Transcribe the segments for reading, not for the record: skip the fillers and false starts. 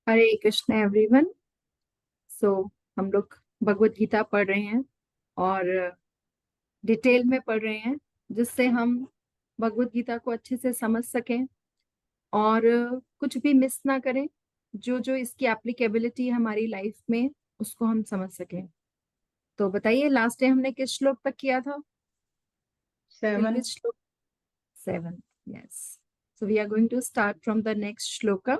हरे Krishna everyone. सो हम लोग भगवत गीता पढ़ रहे हैं और डिटेल में पढ़ रहे हैं, जिससे हम भगवत गीता को अच्छे से समझ सकें और कुछ भी मिस ना करें। जो जो इसकी एप्लीकेबिलिटी है हमारी लाइफ में, उसको हम समझ सकें। तो बताइए, लास्ट टाइम हमने किस श्लोक तक किया था? Till 7। which shloka? 7। Yes. So we are going to start from the next shloka.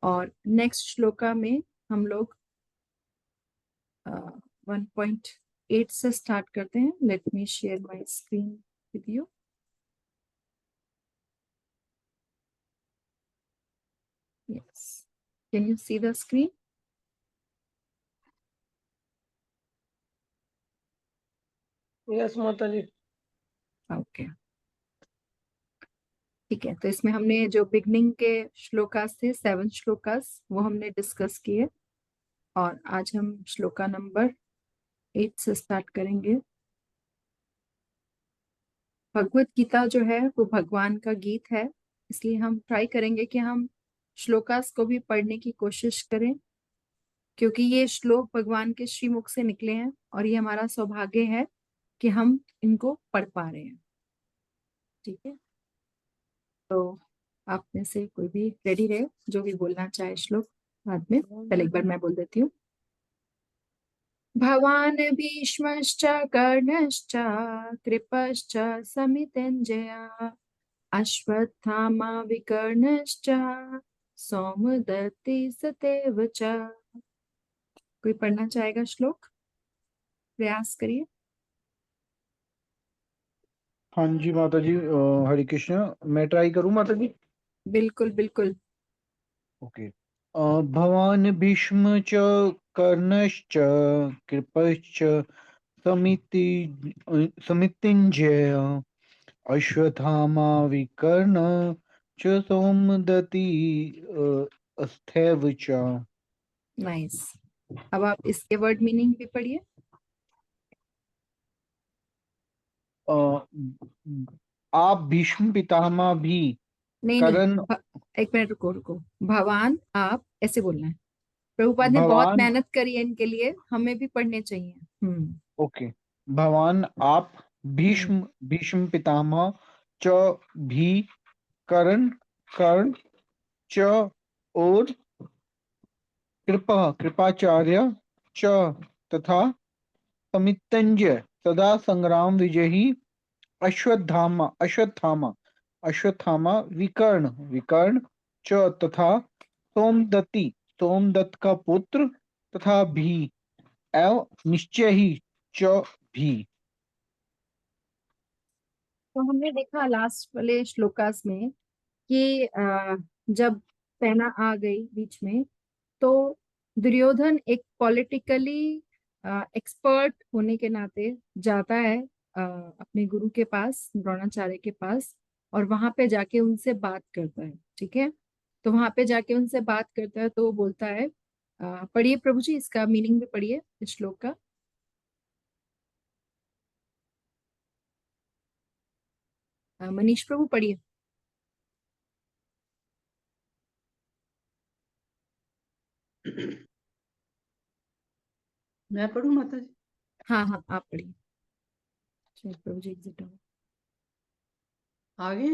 और नेक्स्ट श्लोका में हम लोग 1.8 से स्टार्ट करते हैं। Let me share my screen with you. Yes, can you see the screen? Yes माता जी। ओके, ठीक है। तो इसमें हमने जो बिगनिंग के श्लोकास थे, 7 श्लोकास, वो हमने डिस्कस किए। और आज हम श्लोका नंबर 8 से स्टार्ट करेंगे। भगवत गीता जो है वो भगवान का गीत है, इसलिए हम ट्राई करेंगे कि हम श्लोकास को भी पढ़ने की कोशिश करें, क्योंकि ये श्लोक भगवान के श्रीमुख से निकले हैं और ये हमारा सौभाग्य है कि हम इनको पढ़ पा रहे हैं। ठीक है, तो आप में से कोई भी रेडी रहे जो भी बोलना चाहे श्लोक बाद में। पहले एक बार मैं बोल देती हूँ। भवान भीष्मश्च कर्णश्च कृपश्च समितिञ्जयः अश्वत्थामा विकर्णश्च सौमदत्ति सतेव च। कोई पढ़ना चाहेगा श्लोक? प्रयास करिए। हाँ जी माता जी, हरे कृष्ण। मैं ट्राई करूँ माता जी? बिल्कुल बिल्कुल। ओके। भवान भीष्म च कर्णश्च कृपश्च समिति समितिञ्जय अश्वत्थामा विकर्ण च सौमदत्ति स्थैव च। नाइस। अब आप इसके वर्ड मीनिंग भी पढ़िए। आप भीष्म पितामह भी नहीं नहीं, करण एक मिनट, रुको रुको। भगवान आप ऐसे बोलना है। प्रभुपाद ने बहुत भगवान मेहनत करी है इनके लिए, हमें भी पढ़ने चाहिए। ओके। भगवान आप हम्म भीष्म भीष्म पितामह च भी करण कर्ण च और कृपाचार्य च तथा समितंजय सदा संग्राम विजयी अश्वत्थामा अश्वत्थामा अश्वत्थामा विकर्ण विकर्ण च तथा सोमदत्ति सोमदत्त का पुत्र तथा भी एव निश्चय ही च भी। तो हमने देखा लास्ट वाले श्लोकास में कि जब सेना आ गई बीच में, तो दुर्योधन एक पॉलिटिकली एक्सपर्ट होने के नाते जाता है अपने गुरु के पास, द्रोणाचार्य के पास, और वहां पे जाके उनसे बात करता है। ठीक है, तो वहां पे जाके उनसे बात करता है तो वो बोलता है, पढ़िए प्रभु जी, इसका मीनिंग भी पढ़िए इस श्लोक का। मनीष प्रभु पढ़िए। मैं पढ़ूं माता जी? हाँ हाँ, आप पढ़िए। चलिए प्रभु जी एग्जिट हो। आगे।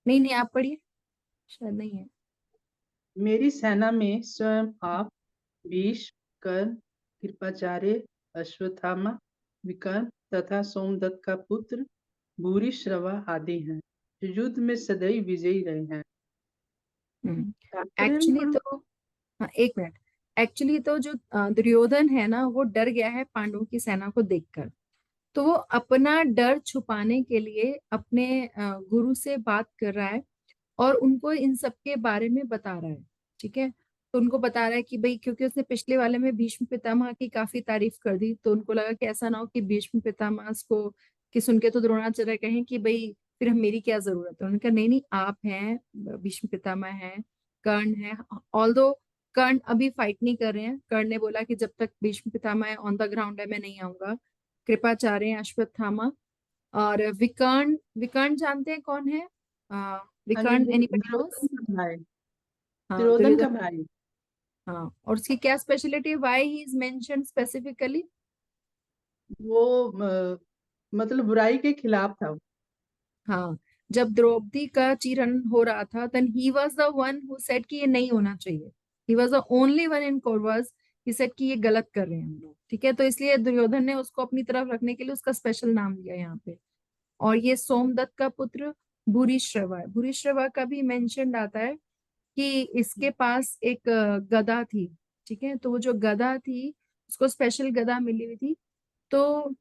नहीं नहीं, आप पढ़िए, शायद नहीं है। मेरी सेना में स्वयं आप भीष्म कर्ण कृपाचार्य अश्वत्थामा विकर्ण तथा सोमदत्त का पुत्र भूरिश्रवा आदि हैं, जो युद्ध में सदैव विजयी रहे हैं। तात्पर्य में एक्चुअली पढ़ूं? तो, हाँ एक मिनट। एक्चुअली तो जो दुर्योधन है ना, वो डर गया है पांडवों की सेना को देखकर। तो वो अपना डर छुपाने के लिए अपने गुरु से बात कर रहा है और उनको इन सब के बारे में बता रहा है। ठीक है, तो उनको बता रहा है कि भाई, क्योंकि उसने पिछले वाले में भीष्म पितामह की काफी तारीफ कर दी, तो उनको लगा कि ऐसा ना हो कि भीष्म पितामह को कि सुन के तो द्रोणाचार्य कहें कि भाई फिर हम मेरी क्या जरूरत है। उन्होंने कहा नहीं नहीं, आप हैं, भीष्म पितामह हैं, कर्ण है। ऑल्दो कर्ण अभी फाइट नहीं कर रहे हैं। कर्ण ने बोला कि जब तक Bhishma Pitamah on the ground है मैं नहीं आऊंगा। कृपाचार्य हैं, अश्वत्थामा और विकर्ण। विकर्ण जानते हैं कौन है? हाँ जी, विकर्ण, जो एनीबॉडी नोस? दुर्योधन बना है। हाँ दुर्योधन का दुर्योधन। भाई। हाँ, और उसकी क्या speciality, why he is mentioned specifically? वो मतलब बुराई के खिलाफ था। हाँ, जब द्रौपदी का चीरहरण हो रहा था, then he was the one who said कि ये नहीं होना चाहिए। He was the only one in Kauravas, he said कि ये गलत कर रहे हैं हम लोग, ठीक है। तो इसलिए दुर्योधन ने उसको अपनी तरफ रखने के लिए उसका स्पेशल नाम दिया यहाँ पे। और ये सोमदत्त का पुत्र भूरिश्रवा है। भूरिश्रवा का भी मेंशन आता है कि इसके पास एक गदा थी, ठीक है। तो वो जो गदा थी, उसको स्पेशल गदा मिली हुई थी। तो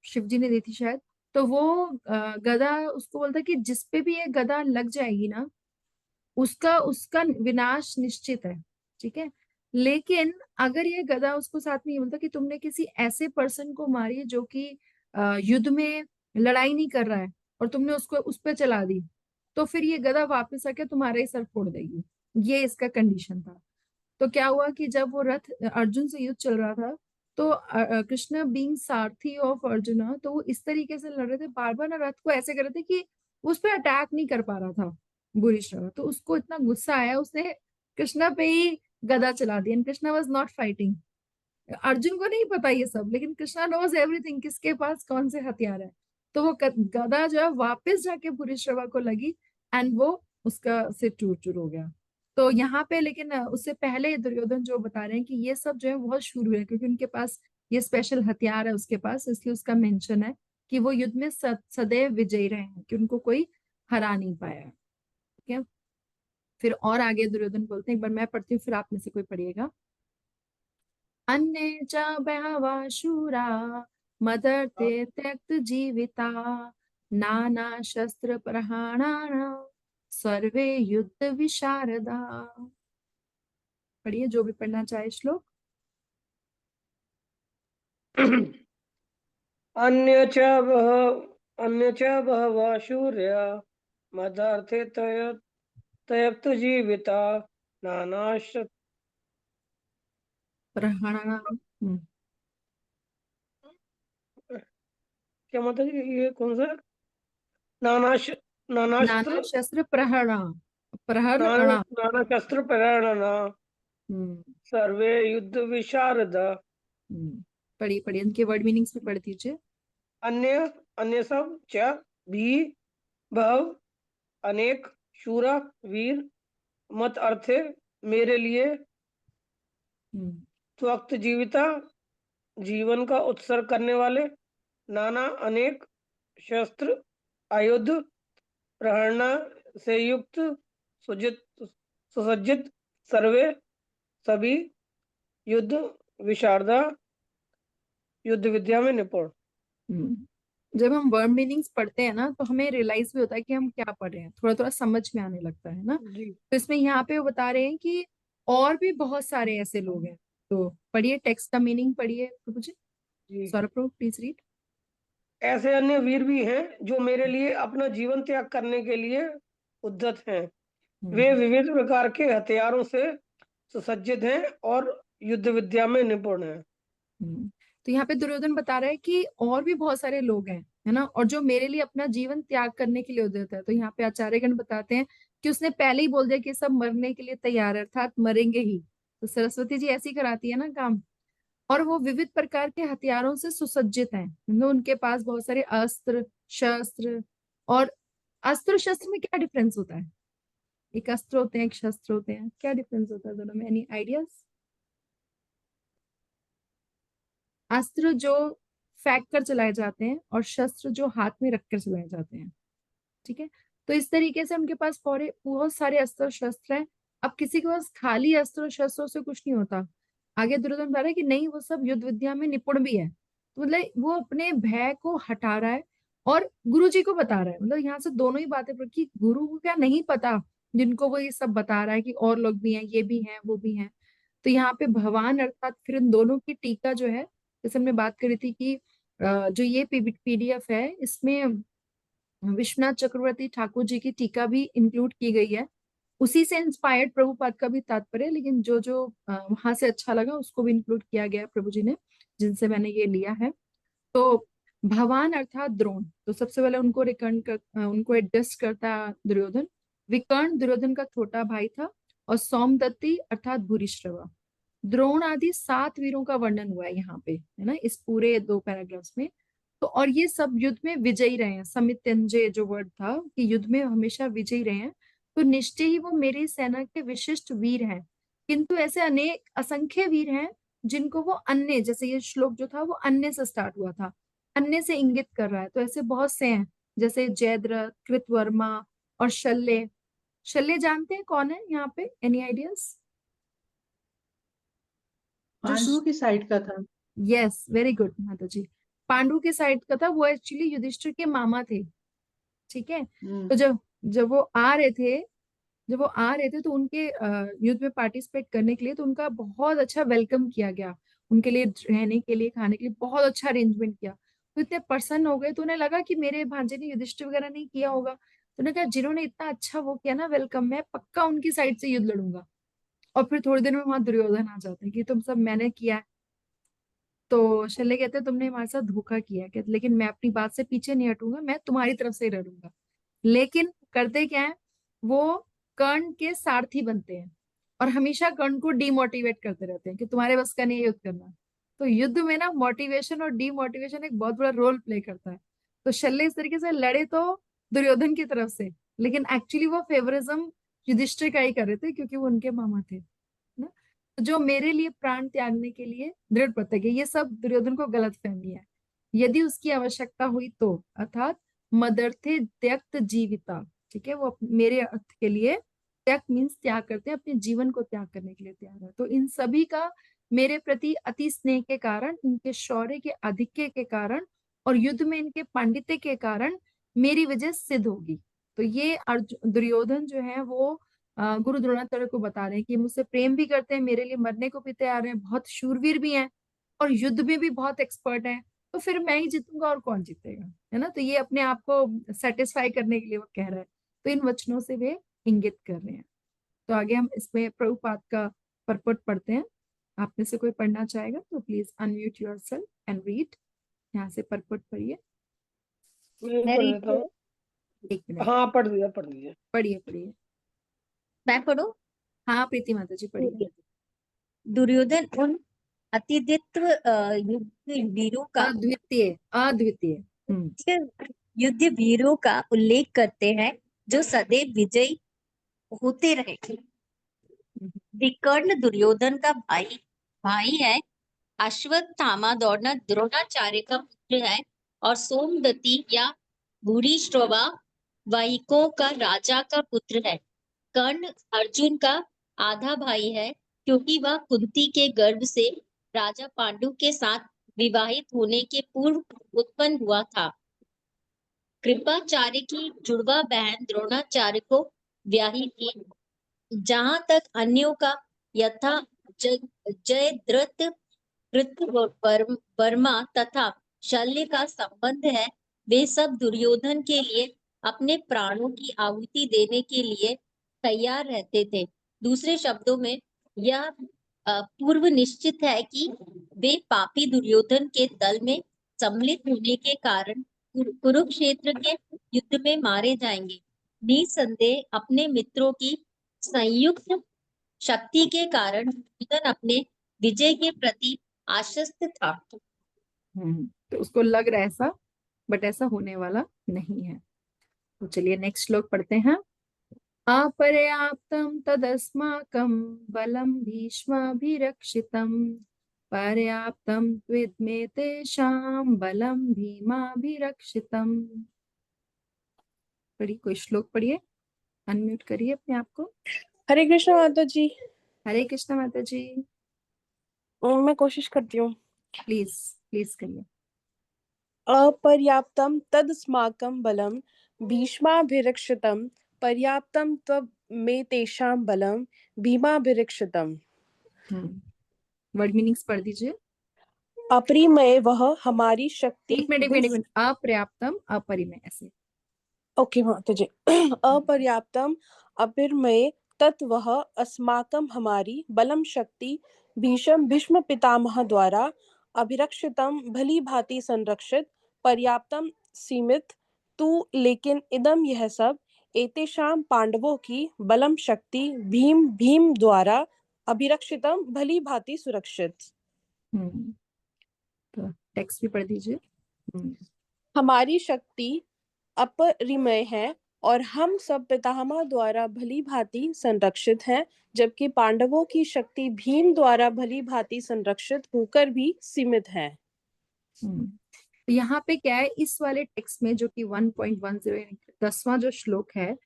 शिव जी ने दी थी शायद। तो वो गदा उसको बोलता कि जिस पे भी ये गदा लग जाएगी ना, उसका उसका विनाश निश्चित है, ठीक है। लेकिन अगर ये गदा उसको साथ में ये बोलता कि तुमने किसी ऐसे पर्सन को मारी जो कि युद्ध में लड़ाई नहीं कर रहा है, और तुमने उसको उस पे चला दी, तो फिर ये गदा वापस आके तुम्हारा ही सर फोड़ देगी। ये इसका कंडीशन था। तो क्या हुआ कि जब वो रथ अर्जुन से युद्ध चल रहा था, तो Krishna being Sarathi of arjuna, तो वो इस तरीके से लड़ रहे थे, बार बार ना रथ को ऐसे कर रहे थे कि उस पर अटैक नहीं कर पा रहा था भूरिश्रवा। तो उसको इतना गुस्सा आया, उसने कृष्णा पे ही गदा चला दिया। Krishna was not fighting. Arjun को नहीं पता ये सब, लेकिन कृष्णा नोज एवरीथिंग, किसके पास कौन से हथियार है। तो वो गदा जो है वापस जाके भूरिश्रवा को लगी, एंड वो उसका सिर चूर चूर हो गया। तो यहाँ पे लेकिन उससे पहले दुर्योधन जो बता रहे हैं कि ये सब जो है बहुत शूर है, क्योंकि उनके पास ये स्पेशल हथियार है उसके पास, इसलिए उसका मेंशन है कि वो युद्ध में सदैव विजयी रहे हैं, कि उनको कोई हरा नहीं पाया है, ठीक है। फिर और आगे दुर्योधन बोलते हैं, एक बार मैं पढ़ती हूँ फिर आप में से कोई पढ़िएगा। अन्ये च बहवः शूरा मदर्थे त्यक्त जीविता नाना शस्त्र प्रहाणानां सर्वे युद्ध विशारदा। पढ़िए जो भी पढ़ना चाहे श्लोक। अन्य च बहवः शूर्या मदार्थे तयप्त जीविता नानाश प्रहणानां। क्या मतलब ये कौन सा नानाश नाना नानास्त्र शस्त्र प्रहरणा। नाना शस्त्र प्रेरणा हम्म। सर्वे युद्ध विशारद। पढ़िए पढ़िए, उनके वर्ड मीनिंग्स भी पढ़ दीजिए। अन्य अन्य सब च भी बहु अनेक शूरा वीर मत अर्थे मेरे लिए हम्म। त्वक्त जीविता जीवन का उत्सर्ग करने वाले नाना अनेक शस्त्र आयुध प्रहरणा से युक्त सुजित सुसज्जित सर्वे सभी युद्ध विशारदा युद्ध विद्या में निपुण। जब हम वर्ड मीनिंग्स पढ़ते हैं ना, तो हमें रियलाइज भी होता है कि हम क्या पढ़ रहे हैं, थोड़ा थोड़ा समझ में आने लगता है ना। जी तो इसमें यहाँ पे वो बता रहे हैं कि और भी बहुत सारे ऐसे लोग हैं। तो पढ़िए, टेक्स्ट का मीनिंग पढ़िए प्रभु जी। जी सौरभ प्रभु प्लीज रीड। ऐसे अन्य वीर भी हैं जो मेरे लिए अपना जीवन त्याग करने के लिए उद्यत हैं। वे विविध प्रकार के हथियारों से सुसज्जित हैं और युद्ध विद्या में निपुण हैं। तो यहाँ पे दुर्योधन बता रहा है कि और भी बहुत सारे लोग हैं, है ना, और जो मेरे लिए अपना जीवन त्याग करने के लिए उद्यत है। तो यहाँ पे आचार्यगण बताते हैं कि उसने पहले ही बोल दिया कि सब मरने के लिए तैयार है, अर्थात मरेंगे ही। तो सरस्वती जी ऐसी कराती है ना काम। और वो विविध प्रकार के हथियारों से सुसज्जित हैं, मतलब उनके पास बहुत सारे अस्त्र शस्त्र। और अस्त्र शस्त्र में क्या डिफरेंस होता है? एक अस्त्र होते हैं, एक शस्त्र होते हैं, क्या डिफरेंस होता है दोनों में? Any ideas? अस्त्र जो फेंक कर चलाए जाते हैं, और शस्त्र जो हाथ में रख कर चलाए जाते हैं, ठीक है। तो इस तरीके से उनके पास बहुत सारे अस्त्र शस्त्र हैं। अब किसी के पास खाली अस्त्र शस्त्रों से कुछ नहीं होता। आगे दुर्योधन बता रहा है कि नहीं, वो सब युद्ध विद्या में निपुण भी है। तो मतलब वो अपने भय को हटा रहा है और गुरु जी को बता रहा है। मतलब यहाँ से दोनों ही बातें पर कि गुरु को क्या नहीं पता, जिनको वो ये सब बता रहा है कि और लोग भी हैं, ये भी हैं, वो भी हैं। तो यहाँ पे भगवान अर्थात फिर इन दोनों की टीका जो है, जैसे हमने बात करी थी कि जो ये पीडीएफ है, इसमें विश्वनाथ चक्रवर्ती ठाकुर जी की टीका भी इंक्लूड की गई है। उसी से इंस्पायर्ड प्रभुपाद का भी तात्पर्य है, लेकिन जो जो वहां से अच्छा लगा उसको भी इंक्लूड किया गया है प्रभु जी ने, जिनसे मैंने ये लिया है। तो भगवान अर्थात द्रोण, तो सबसे पहले उनको उनको एड्रेस करता दुर्योधन। विकर्ण दुर्योधन का छोटा भाई था, और सौमदत्ती अर्थात भूरिश्रवा। द्रोण आदि 7 वीरों का वर्णन हुआ है यहाँ पे, है ना, इस पूरे 2 पैराग्राफ्स में। तो और ये सब युद्ध में विजयी रहे हैं। समित्यंजय जो वर्ड था कि युद्ध में हमेशा विजयी रहे हैं, तो निश्चय ही वो मेरी सेना के विशिष्ट वीर हैं। किंतु ऐसे अनेक असंख्य वीर हैं जिनको वो अन्य, जैसे ये श्लोक जो था वो अन्य से स्टार्ट हुआ था, अन्य से इंगित कर रहा है। तो ऐसे बहुत से हैं, जैसे जयद्रथ, कृतवर्मा और शल्य। शल्य जानते हैं कौन है यहाँ पे? Any ideas? पांडवों की साइड का था। यस, वेरी गुड माता जी। पांडु के साइड का था, वो एक्चुअली युधिष्ठिर के मामा थे। ठीक है। तो जब जब वो आ रहे थे जब वो आ रहे थे तो उनके युद्ध में पार्टिसिपेट करने के लिए, तो उनका बहुत अच्छा वेलकम किया गया। उनके लिए रहने के लिए, खाने के लिए बहुत अच्छा अरेंजमेंट किया। तो इतने प्रसन्न हो गए, तो उन्हें लगा कि मेरे भांजे ने युधिष्ठिर वगैरह नहीं किया होगा। तो उन्होंने कहा जिन्होंने इतना अच्छा वो किया ना वेलकम, मैं पक्का उनकी साइड से युद्ध लड़ूंगा। और फिर थोड़ी देर में वहां दुर्योधन आ जाते हैं कि तुम सब मैंने किया है। तो शल्य कहते हैं तुमने हमारे साथ धोखा किया है, कहते लेकिन मैं अपनी बात से पीछे नहीं हटूंगा, मैं तुम्हारी तरफ से ही लड़ूंगा। लेकिन करते क्या है, वो कर्ण के सारथी बनते हैं और हमेशा कर्ण को डिमोटिवेट करते रहते हैं कि तुम्हारे बस का नहीं है युद्ध करना। तो युद्ध में ना मोटिवेशन और डिमोटिवेशन एक बहुत बड़ा रोल प्ले करता है। तो शल्य इस तरीके से लड़े तो दुर्योधन की तरफ से, लेकिन एक्चुअली वो फेवरिज्म युधिष्ठिर का ही कर रहे थे क्योंकि वो उनके मामा थे ना। तो जो मेरे लिए प्राण त्यागने के लिए दृढ़ प्रतिज्ञ है, ये सब दुर्योधन को गलत फहमी है। यदि उसकी आवश्यकता हुई तो, अर्थात मदर्थे त्यक्त जीविता। ठीक है, वो मेरे अर्थ के लिए त्याग मीन्स त्याग करते हैं, अपने जीवन को त्याग करने के लिए तैयार है। तो इन सभी का मेरे प्रति अति स्नेह के कारण, इनके शौर्य के आधिक्य के कारण और युद्ध में इनके पांडित्य के कारण मेरी विजय सिद्ध होगी। तो ये दुर्योधन जो है वो गुरु द्रोणाचार्य को बता रहे हैं कि मुझसे प्रेम भी करते हैं, मेरे लिए मरने को भी तैयार हैं, बहुत शूरवीर भी हैं और युद्ध में भी बहुत एक्सपर्ट हैं। तो फिर मैं ही जीतूंगा और कौन जीतेगा, है ना। तो ये अपने आप को सेटिस्फाई करने के लिए वो कह रहा है। तो इन वचनों से वे इंगित कर रहे हैं। तो आगे हम इसमें प्रभुपाद का परपट पढ़ते हैं। आप में से कोई पढ़ना चाहेगा तो please unmute yourself and read. यहाँ से परपट पढ़िए। मैं पढ़ लेता हूँ। एक मिनट। हाँ, पढ़ दिया। पढ़िए पढ़िए। मैं पढ़ूं? हाँ प्रीति माता जी पढ़िए। दुर्योधन उन अतिदित्व युद्ध वीरों का अद्वितीय अद्वितीय। युद्ध वीरों का उल्लेख करते हैं जो सदैव विजयी होते रहे। विकर्ण दुर्योधन का भाई है। अश्वत्थामा द्रोणाचार्य का पुत्र है और सोमदत्ती या भूरिश्रवा वाहिकों का राजा का पुत्र है। कर्ण अर्जुन का आधा भाई है क्योंकि वह कुंती के गर्भ से राजा पांडु के साथ विवाहित होने के पूर्व उत्पन्न हुआ था। कृपाचार्य की जुड़वा बहन द्रोणाचार्य को ब्याही थी। जहां तक अन्यों का यथा जयद्रथ, कृतवर्मा तथा शल्य का संबंध है, वे सब दुर्योधन के लिए अपने प्राणों की आहुति देने के लिए तैयार रहते थे। दूसरे शब्दों में यह पूर्व निश्चित है कि वे पापी दुर्योधन के दल में सम्मिलित होने के कारण कुरुक्षेत्र के युद्ध में मारे जाएंगे। निसंदेह अपने मित्रों की संयुक्त शक्ति के कारण दुर्योधन अपने विजय के प्रति आश्वस्त था। तो उसको लग रहा है ऐसा, बट ऐसा होने वाला नहीं है। तो चलिए नेक्स्ट श्लोक पढ़ते हैं। अपर्याप्तम तदस्माकं बलम भीष्माभिरक्षितम् पर्याप्तम त्विद्मे तेषां बलम भीमाभिरक्षितम्। पढ़िए, कोई श्लोक पढ़िए, अनम्यूट करिए अपने आप को। हरे कृष्ण माता जी। हरे कृष्ण माता जी। मैं कोशिश करती हूँ। प्लीज प्लीज करिए। अपर्याप्तम तदस्माकं बलम भीष्माभिरक्षितम् पर्याप्तम त्वमेव तेषां बलम भीमाभिरक्षितम्। वर्ड मीनिंग्स पढ़ दीजिए। अपरिमेय वह हमारी शक्ति। एक मिनट। अपर्याप्तम अपरिमेय ऐसे। ओके माता जी। अपर्याप्तम अपरिमेय तत्वह अस्माकं हमारी बलम शक्ति भीष्म पितामह द्वारा अभिरक्षितम भली भांति संरक्षित पर्याप्तम सीमित तू, लेकिन इदम यह सब एतेषां पांडवों की बलम शक्ति भीम द्वारा अभिरक्षितम भली भांति सुरक्षित। हम्म तो टेक्स्ट भी पढ़ दीजिए। हमारी शक्ति अपरिमेय है और हम सब पितामह द्वारा भली भांति संरक्षित हैं, जबकि पांडवों की शक्ति भीम द्वारा भली भांति संरक्षित होकर भी सीमित है। तो यहाँ पे क्या है, इस वाले टेक्स्ट में जो कि 1.10 यानी 10वां जो श्लोक है,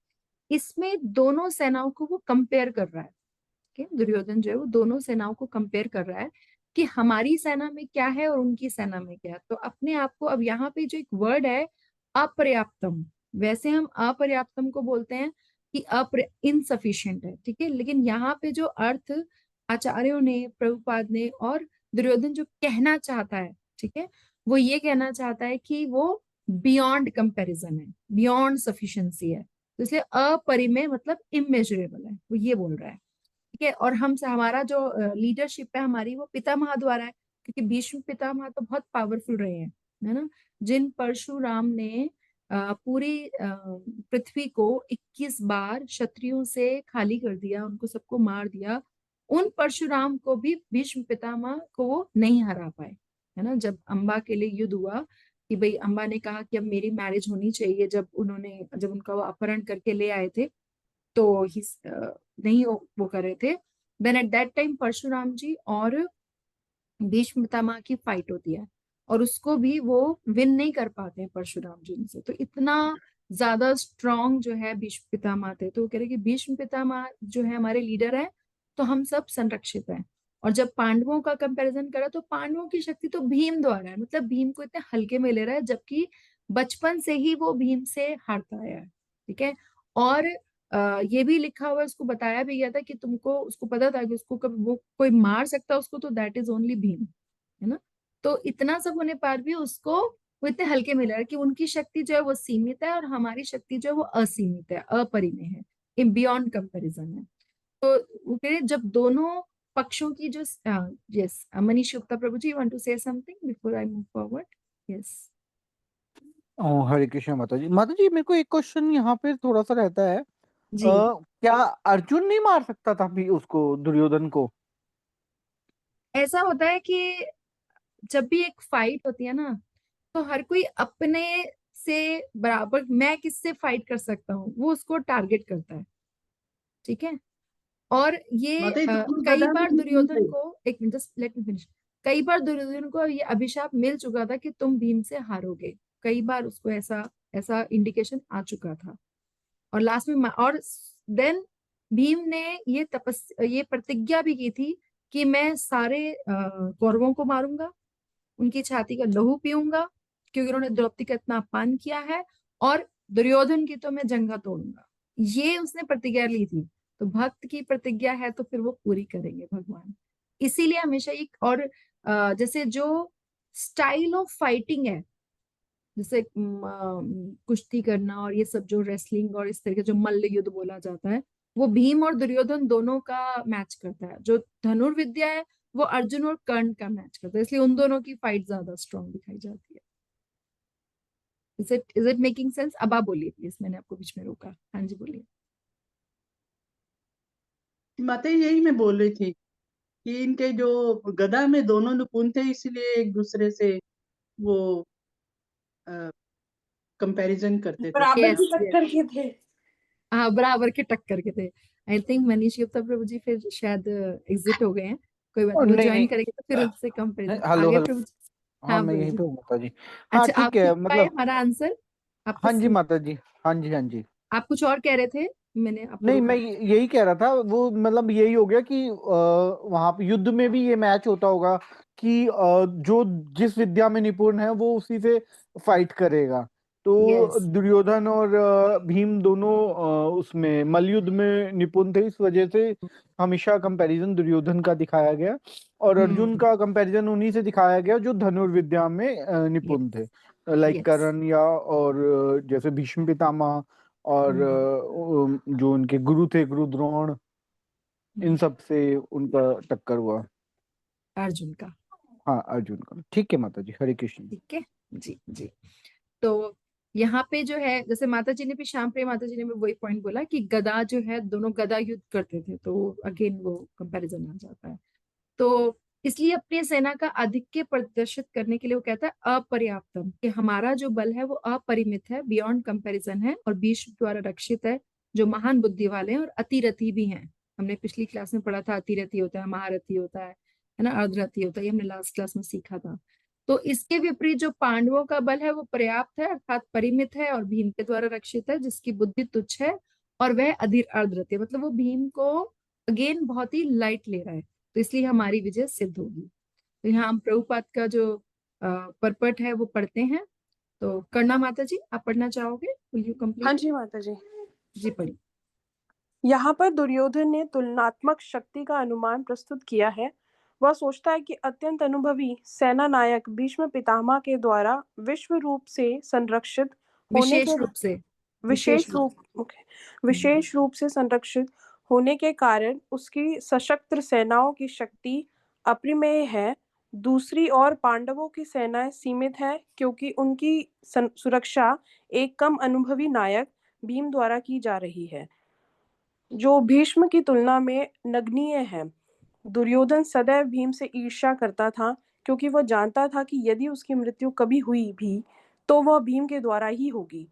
इसमें दोनों सेनाओं को वो कंपेयर कर रहा है। दुर्योधन जो है वो दोनों सेनाओं को कंपेयर कर रहा है कि हमारी सेना में क्या है और उनकी सेना में क्या है। तो अपने आप को, अब यहाँ पे जो एक वर्ड है अपर्याप्तम, वैसे हम अपर्याप्तम को बोलते हैं कि इनसफिशिएंट है, ठीक है, लेकिन यहाँ पे जो अर्थ आचार्यों ने, प्रभुपाद ने और दुर्योधन जो कहना चाहता है, ठीक है, वो ये कहना चाहता है कि वो बियॉन्ड कंपैरिजन है, बियॉन्ड सफिशिएंसी है। तो इसलिए अपरिमेय मतलब इमेजरेबल है, वो ये बोल रहा है, ठीक है। और हमारा जो लीडरशिप है हमारी, वो पितामह द्वारा है, क्योंकि भीष्म पितामह तो बहुत पावरफुल रहे हैं, है ना। जिन परशुराम ने पूरी पृथ्वी को 21 बार क्षत्रियों से खाली कर दिया, उनको सबको मार दिया, उन परशुराम को भी भीष्म पितामह को वो नहीं हरा पाए, है ना। जब अंबा के लिए युद्ध हुआ कि भाई अंबा ने कहा कि अब मेरी मैरिज होनी चाहिए, जब उनका वो अपहरण करके ले आए थे, तो नहीं वो कर रहे थे, then at that time Parshuram ji और भीष्म पितामह की फाइट होती है, और उसको भी वो विन नहीं कर पाते हैं परशुराम जी से। तो इतना ज्यादा स्ट्रॉन्ग जो है भीष्म पितामह थे, तो वो कह रहे कि भीष्म पितामह जो है हमारे लीडर है, तो हम सब संरक्षित हैं। और जब पांडवों का कंपैरिजन करा, तो पांडवों की शक्ति तो भीम द्वारा है, मतलब भीम को इतने हल्के में ले रहा है, जबकि बचपन से ही वो भीम से हारता आया है, ठीक है। और ये भी लिखा हुआ है, उसको बताया भी गया था कि तुमको, उसको पता था कि उसको कभी वो कोई मार सकता है उसको, तो दैट इज ओनली भीम, है ना। तो इतना सब होने पर भी उसको वो इतने हल्के में ले रहा है कि उनकी शक्ति जो है वो सीमित है और हमारी शक्ति जो है वो असीमित है, अपरिमेय है, इन बियॉन्ड कंपैरिजन है। तो वो कह रहे जब दोनों पक्षों की जो, yes Manish Gupta Prabhu ji, want to say something before I move forward? Yes. Hare Krishna माता जी। माता जी, मेरे को एक क्वेश्चन यहाँ पे थोड़ा सा रहता है, जी, क्या अर्जुन नहीं मार सकता था भी उसको, दुर्योधन को? ऐसा होता है कि जब भी एक फाइट होती है ना, तो हर कोई अपने से बराबर मैं किससे फाइट कर सकता हूँ वो उसको टारगेट करता है, ठीक है। और ये माता जी दोनों कई गदा में बार निपुण दुर्योधन थे। को, एक minute just let me finish, कई बार दुर्योधन को ये अभिशाप मिल चुका था कि तुम भीम से हारोगे, कई बार उसको ऐसा ऐसा इंडिकेशन आ चुका था। और लास्ट में और देन भीम ने ये प्रतिज्ञा भी की थी कि मैं सारे कौरवों को मारूंगा, उनकी छाती का लहू पीऊंगा, क्योंकि उन्होंने द्रौपदी का इतना अपमान किया है, और दुर्योधन की तो मैं जंगा तोड़ूंगा। ये उसने प्रतिज्ञा ली थी। तो भक्त की प्रतिज्ञा है तो फिर वो पूरी करेंगे भगवान। इसीलिए हमेशा एक, और जैसे जो स्टाइल ऑफ फाइटिंग है, जैसे कुश्ती करना और ये सब जो रेसलिंग और इस तरह के जो मल्ल युद्ध बोला जाता है, वो भीम और दुर्योधन दोनों का मैच करता है। जो धनुर्विद्या है वो अर्जुन और कर्ण का मैच करता है, इसलिए उन दोनों की फाइट ज्यादा स्ट्रांग दिखाई जाती है। Is it making sense? अब आप बोलिए प्लीज, मैंने आपको बीच में रोका। हाँ जी बोलिए। माता जी यही मैं बोल रही थी कि इनके जो गदा में दोनों निपुण थे, इसलिए एक दूसरे से वो कंपैरिजन करते थे। बराबर की यस यस, टक्कर के थे। हाँ बराबर के टक्कर के थे। आई थिंक मनीष गुप्ता प्रभु जी फिर शायद एग्जिट हो गए हैं, कोई बात नहीं, वो नहीं ज्वाइन नहीं, करेंगे तो फिर उनसे कंपेरिजन हेलो आगे हेलो। प्रभु जी। हाँ, हाँ मैं प्रभु यहीं जी। पे हूँ माता जी। हाँ अच्छा, ठीक आप सुन है, पाए मतलब हमारा आंसर? आपको हाँ जी माता जी, हाँ जी हाँ जी। आप कुछ और कह रहे थे, मैंने आपको नहीं, मैं रोका। यही कह रहा था, वो मतलब यही हो गया कि वहां पे युद्ध में भी ये मैच होता होगा कि जो जिस विद्या में निपुण है वो उसी से फाइट करेगा। तो यस। दुर्योधन और भीम दोनों उसमें मल्लयुद्ध में निपुण थे, इस वजह से हमेशा कंपैरिजन दुर्योधन का दिखाया गया, और अर्जुन हम्म। का कंपैरिजन उन्हीं से दिखाया गया जो धनुर्विद्या में निपुण थे, लाइक यस। कर्ण या और जैसे भीष्म पितामह, और जो उनके गुरु थे, गुरु द्रोण, इन सब से उनका टक्कर हुआ। अर्जुन का। हाँ, अर्जुन का। ठीक है माता जी, हरे कृष्ण। ठीक है। जी जी। तो यहाँ पे जो है, जैसे माता जी ने भी, श्याम प्रिय माता जी ने भी वही पॉइंट बोला कि गदा जो है, दोनों गदा युद्ध करते थे, तो अगेन वो कंपैरिजन आ जाता है। तो इसलिए अपनी सेना का आधिक्य प्रदर्शित करने के लिए वो कहता है अपर्याप्तम, कि हमारा जो बल है वो अपरिमित है, बियॉन्ड कंपैरिजन है, और भीष्म द्वारा रक्षित है, जो महान बुद्धि वाले हैं और अतिरथी भी हैं। हमने पिछली क्लास में पढ़ा था, अतिरथी होता है, महारथी होता है ना, अर्धरथी होता है, ये हमने लास्ट क्लास में सीखा था। तो इसके विपरीत जो पांडवों का बल है वो पर्याप्त है, अर्थात परिमित है, और भीम के द्वारा रक्षित है, जिसकी बुद्धि तुच्छ है, और वह अधीर अर्धरथी, मतलब वो भीम को अगेन बहुत ही लाइट ले रहा है, तो इसलिए हमारी विजय सिद्ध होगी। तो यहाँ हम प्रभुपाद का जो परपट है वो पढ़ते हैं। तो करना माता जी, आप पढ़ना चाहोगे? विल यू हाँ कंप्लीट? जी माता जी। जी पढ़िए। यहाँ पर दुर्योधन ने तुलनात्मक शक्ति का अनुमान प्रस्तुत किया है। वह सोचता है कि अत्यंत अनुभवी सेना नायक भीष्म पितामह के द्वारा विश्व रूप से संरक्षित होने विशेष के रूप से, विशेष रूप। रूप विशेष रूप से संरक्षित होने के कारण उसकी सशस्त्र सेनाओं की शक्ति अप्रमेय है। दूसरी ओर पांडवों की सेनाएं सीमित है, क्योंकि उनकी सुरक्षा एक कम अनुभवी नायक भीम द्वारा की जा रही है, जो भीष्म की तुलना में नगण्य है। दुर्योधन सदैव भीम से ईर्ष्या करता था, क्योंकि वह जानता था कि यदि उसकी मृत्यु कभी हुई भी तो वह भीम के द्वारा ही होगी,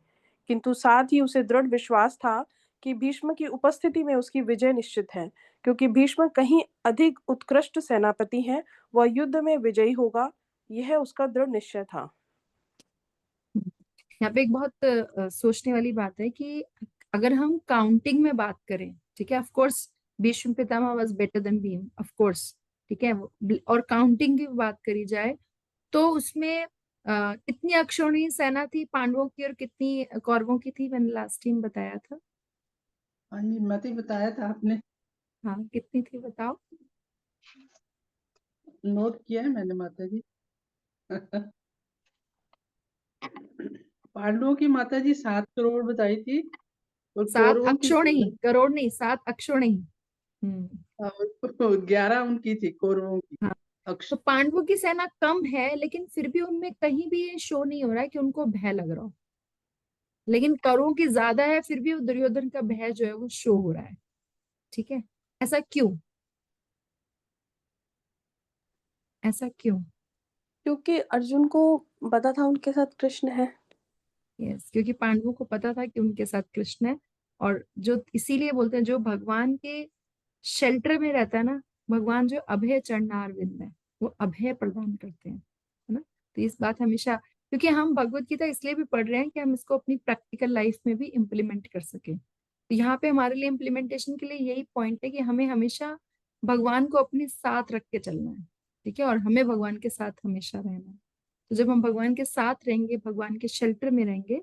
किंतु साथ ही उसे दृढ़ विश्वास था कि भीष्म की उपस्थिति में उसकी विजय निश्चित है, क्योंकि भीष्म कहीं अधिक उत्कृष्ट सेनापति हैं। वह युद्ध में विजयी होगा, यह उसका दृढ़ निश्चय था। यहाँ पे एक बहुत सोचने वाली बात है कि अगर हम काउंटिंग में बात करें, ठीक है, of course Bhishma Pitamah was better than Bhim, of course, ठीक है, और काउंटिंग की बात करी जाए तो उसमें कितनी अक्षौहिणी सेना थी पांडवों की और कितनी कौरवों की थी? मैंने लास्ट टाइम बताया था। हाँ जी, मत ही बताया था आपने, हाँ, कितनी थी बताओ? नोट किया है मैंने माता जी। पांडवों की माता जी 7 करोड़ बताई थी, और 7 कौरवों की अक्षौहिणी, करोड़ नहीं, 7 अक्षौहिणी। 11 उनकी थी, कौरवों की। हाँ, तो अक्ष पांडवों की सेना कम है, लेकिन फिर भी उनमें कहीं भी ये शो नहीं हो रहा है कि उनको भय लग रहा हो। लेकिन करों की ज्यादा है, फिर भी वो दुर्योधन का भय जो है वो शो हो रहा है। ठीक है, ऐसा क्यों? ऐसा क्यों? क्योंकि अर्जुन को पता था उनके साथ कृष्ण है। यस, क्योंकि पांडवों को पता था कि उनके साथ कृष्ण है, और जो इसीलिए बोलते हैं जो भगवान के शेल्टर में रहता है ना, भगवान जो अभय चरणार विंद है, वो अभय प्रदान करते हैं, है ना। तो इस बात हमेशा, क्योंकि हम भगवत गीता इसलिए भी पढ़ रहे हैं कि हम इसको अपनी प्रैक्टिकल लाइफ में भी इम्प्लीमेंट कर सके। तो यहाँ पे हमारे लिए इम्प्लीमेंटेशन के लिए यही पॉइंट है कि हमें हमेशा भगवान को अपने साथ रख के चलना है, ठीक है, और हमें भगवान के साथ हमेशा रहना है। तो जब हम भगवान के साथ रहेंगे, भगवान के शेल्टर में रहेंगे,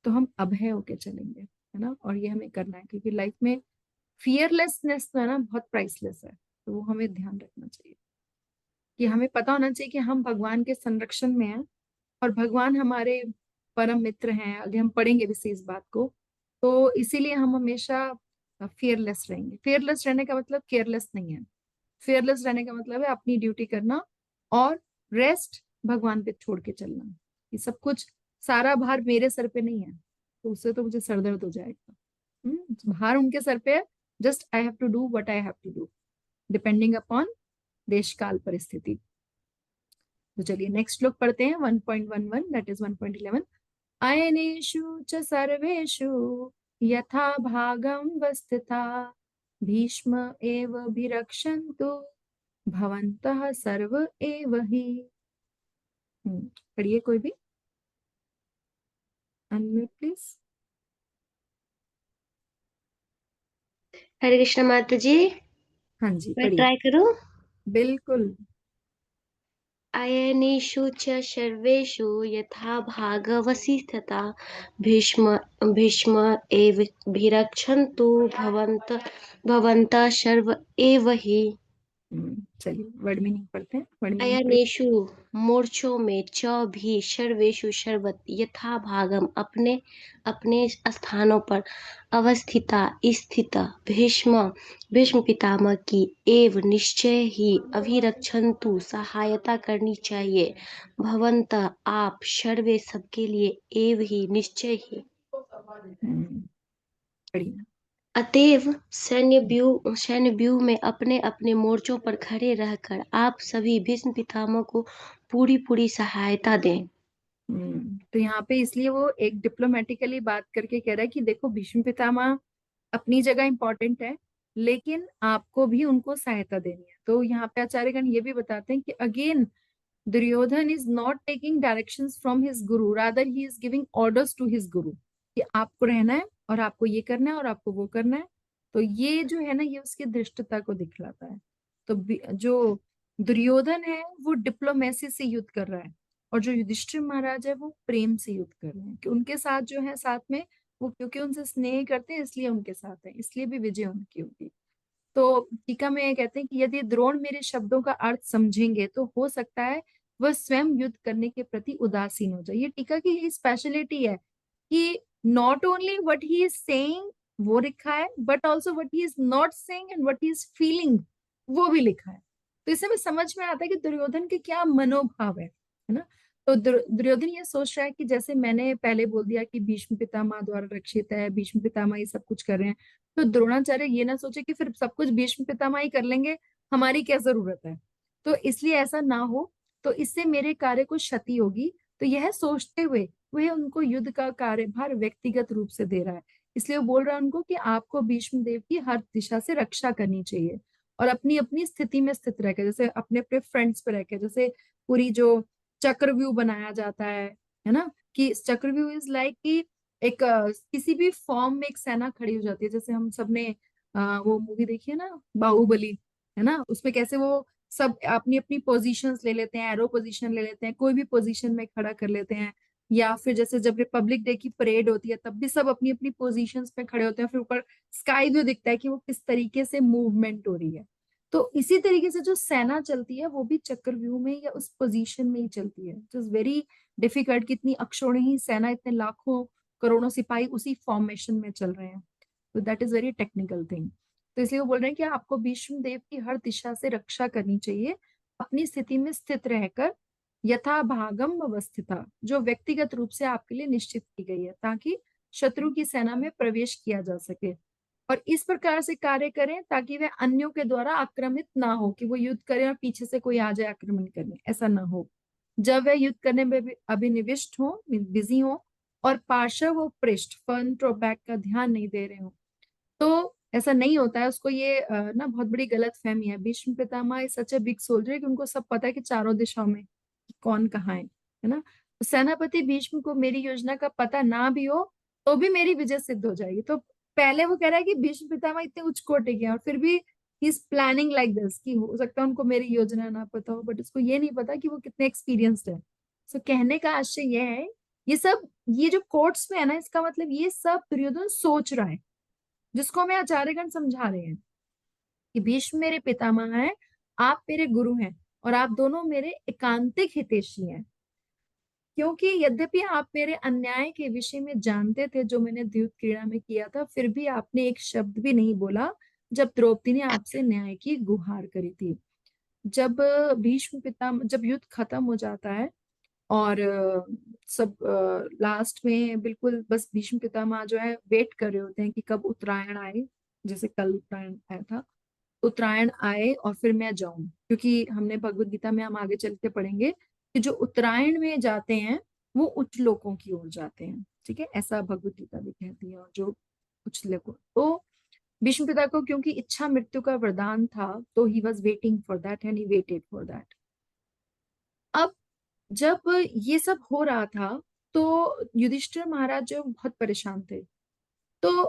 तो हम अभय होके चलेंगे, है ना। और ये हमें करना है, क्योंकि लाइफ में फियरलेसनेस जो है ना बहुत प्राइसलेस है, तो वो हमें ध्यान रखना चाहिए कि हमें पता होना चाहिए कि हम भगवान के संरक्षण में हैं, और भगवान हमारे परम मित्र हैं। आगे हम पढ़ेंगे भी इस बात को। तो इसीलिए हम हमेशा फियरलेस रहेंगे। फियरलेस रहने का मतलब केयरलेस नहीं है। फियरलेस रहने का मतलब है अपनी ड्यूटी करना, और रेस्ट भगवान पे छोड़ के चलना। ये सब कुछ, सारा भार मेरे सर पे नहीं है, तो उससे तो मुझे सरदर्द हो जाएगा। भार उनके सर पे है। Just I have to do what I have to do, depending upon देश काल परिस्थिति। तो चलिए नेक्स्ट श्लोक पढ़ते हैं, 1.11, दैट इज 1.11। अयनेषु च सर्वेषु यथा भागं वस्थिता भीष्म एव भिरक्षन्तु भवन्तः सर्व एव हि। पढ़िए कोई भी, अनम्यूट प्लीज। हरे कृष्ण माता जी, हाँ जी मैं पढ़िए, ट्राई करूं। बिल्कुल। अयनेषु च सर्वेषु यथा भागवसिष्ठता भीष्म भीष्म एव भिरक्षन्तु भवन्तः सर्व एव हि। चलिए वर्ड मीनिंग पढ़ते हैं। वर्ड मीनिंग अयनेषु मोर्चों में च भी सर्वेषु सर्वत्र यथा भागम अपने अपने स्थानों पर अवस्थिता स्थिता भीष्म पितामह की एव निश्चय ही अभिरक्षन्तु सहायता करनी चाहिए। भवन्तः आप सर्वे सबके लिए एव ही निश्चय ही। बढ़िया। अतएव सैन्य व्यूह में अपने अपने मोर्चों पर खड़े रहकर आप सभी भीष्म पितामह को पूरी सहायता दें। तो यहाँ पे इसलिए वो एक डिप्लोमेटिकली बात करके कह रहा है कि देखो भीष्म पितामह अपनी जगह इंपॉर्टेंट है, लेकिन आपको भी उनको सहायता देनी है। तो यहाँ पे आचार्यगण ये भी बताते हैं कि again Duryodhana is not taking directions from his guru, rather he is giving orders to his guru कि आपको रहना है और आपको ये करना है और आपको वो करना है। तो ये जो है ना, ये उसकी धृष्टता को दिखलाता है। तो जो दुर्योधन है वो डिप्लोमेसी से युद्ध कर रहा है, और जो युधिष्ठिर महाराज है वो प्रेम से युद्ध कर रहे हैं कि उनके साथ जो है साथ में वो, क्योंकि उनसे स्नेह करते हैं इसलिए उनके साथ है, इसलिए भी विजय उनकी होगी। तो टीका में ये कहते हैं कि यदि द्रोण मेरे शब्दों का अर्थ समझेंगे तो हो सकता है वह स्वयं युद्ध करने के प्रति उदासीन हो जाए। ये टीका की ही स्पेशलिटी है कि not only what he is saying वो लिखा है, but also what he is not saying and what he is feeling वो भी लिखा है। तो इससे हमें समझ में आता है कि दुर्योधन के क्या मनोभाव है ना। तो दुर्योधन ये सोच रहा है कि जैसे मैंने पहले बोल दिया कि भीष्म पितामह द्वारा रक्षित है, भीष्म पितामह ये सब कुछ कर रहे हैं, तो द्रोणाचार्य ये ना सोचे कि फिर सब कुछ भीष्म पितामह ही कर लेंगे, हमारी क्या जरूरत है। तो इसलिए ऐसा ना हो, तो इससे मेरे कार्य को क्षति होगी। तो यह सोचते हुए वह उनको युद्ध का कार्यभार व्यक्तिगत रूप से दे रहा है। इसलिए वो बोल रहा है उनको कि आपको भीष्म देव की हर दिशा से रक्षा करनी चाहिए, और अपनी अपनी स्थिति में स्थित रहकर, जैसे अपने अपने फ्रेंड्स पे रहकर, जैसे पूरी जो चक्रव्यूह बनाया जाता है ना, कि चक्रव्यूह इज लाइक कि एक किसी भी फॉर्म में एक सेना खड़ी हो जाती है। जैसे हम सबने वो मूवी देखी है ना, बाहुबली, है ना, उसमें कैसे वो सब अपनी अपनी पोजीशंस ले लेते हैं, एरो पोजीशन ले लेते हैं, कोई भी पोजीशन में खड़ा कर लेते हैं। या फिर जैसे जब रिपब्लिक डे की परेड होती है तब भी सब अपनी अपनी पोजीशंस पे खड़े होते हैं, फिर ऊपर स्काई व्यू दिखता है कि वो किस तरीके से मूवमेंट हो रही है। तो इसी तरीके से जो सेना चलती है वो भी चक्रव्यूह में या उस पोजीशन में ही चलती है। इट इज वेरी डिफिकल्ट, कितनी अक्षौहिणी सेना, इतने लाखों करोड़ों सिपाही उसी फॉर्मेशन में चल रहे हैं। तो that is very technical thing. तो इसलिए वो बोल रहे हैं कि आपको भीष्म देव की हर दिशा से रक्षा करनी चाहिए, अपनी स्थिति में स्थित रहकर, यथा भागम अवस्थिता, जो व्यक्तिगत रूप से आपके लिए निश्चित की गई है, ताकि शत्रु की सेना में प्रवेश किया जा सके। और इस प्रकार से कार्य करें ताकि वह अन्यों के द्वारा आक्रमित ना हो, कि वो युद्ध करें और पीछे से कोई आ जाए आक्रमण करने, ऐसा ना हो। जब वह युद्ध करने में अभिनिविष्ट हो, बिजी हो, और पार्श्व व पृष्ठ, फ्रंट और बैक का ध्यान नहीं दे रहे हो, तो ऐसा नहीं होता है। उसको ये ना बहुत बड़ी गलत फहमी है। भीष्म पितामह सच ए बिग सोल्जर कि उनको सब पता है कि चारों दिशाओं में कौन कहाँ है ना। तो सेनापति भीष्म को मेरी योजना का पता ना भी हो तो भी मेरी विजय सिद्ध हो जाएगी। तो पहले वो कह रहा है कि भीष्म पितामह इतने उच्च कोटि के हैं और फिर भी he is planning like this, कि हो सकता है उनको मेरी योजना ना पता हो, बट उसको ये नहीं पता कि वो कितने एक्सपीरियंस्ड है। सो कहने का आशय यह है, ये सब ये जो कोट्स में है ना, इसका मतलब ये सब दुर्योधन सोच रहा है, जिसको हमें आचार्यगण समझा रहे हैं कि भीष्म मेरे पितामह हैं, आप मेरे गुरु हैं, और आप दोनों मेरे एकांतिक हितैषी हैं। क्योंकि यद्यपि आप मेरे अन्याय के विषय में जानते थे जो मैंने द्यूत क्रीड़ा में किया था, फिर भी आपने एक शब्द भी नहीं बोला जब द्रौपदी ने आपसे न्याय की गुहार करी थी। जब भीष्म पितामह, जब युद्ध खत्म हो जाता है और सब लास्ट में बिल्कुल बस भीष्म पितामह जो है वेट कर रहे होते हैं कि कब उत्तरायण आए, जैसे कल उत्तरायण आया था, उत्तरायण आए और फिर मैं जाऊं। क्योंकि हमने भगवत गीता में, हम आगे चल के पढ़ेंगे कि जो उत्तरायण में जाते हैं वो उच्च लोकों की ओर जाते हैं, ठीक है, ऐसा भगवत गीता भी कहती है। और जो उच्च लोकों, तो भीष्म पिता को क्योंकि इच्छा मृत्यु का वरदान था, तो he was waiting for that and he waited for that. अब जब ये सब हो रहा था तो युधिष्ठिर महाराज जो बहुत परेशान थे। तो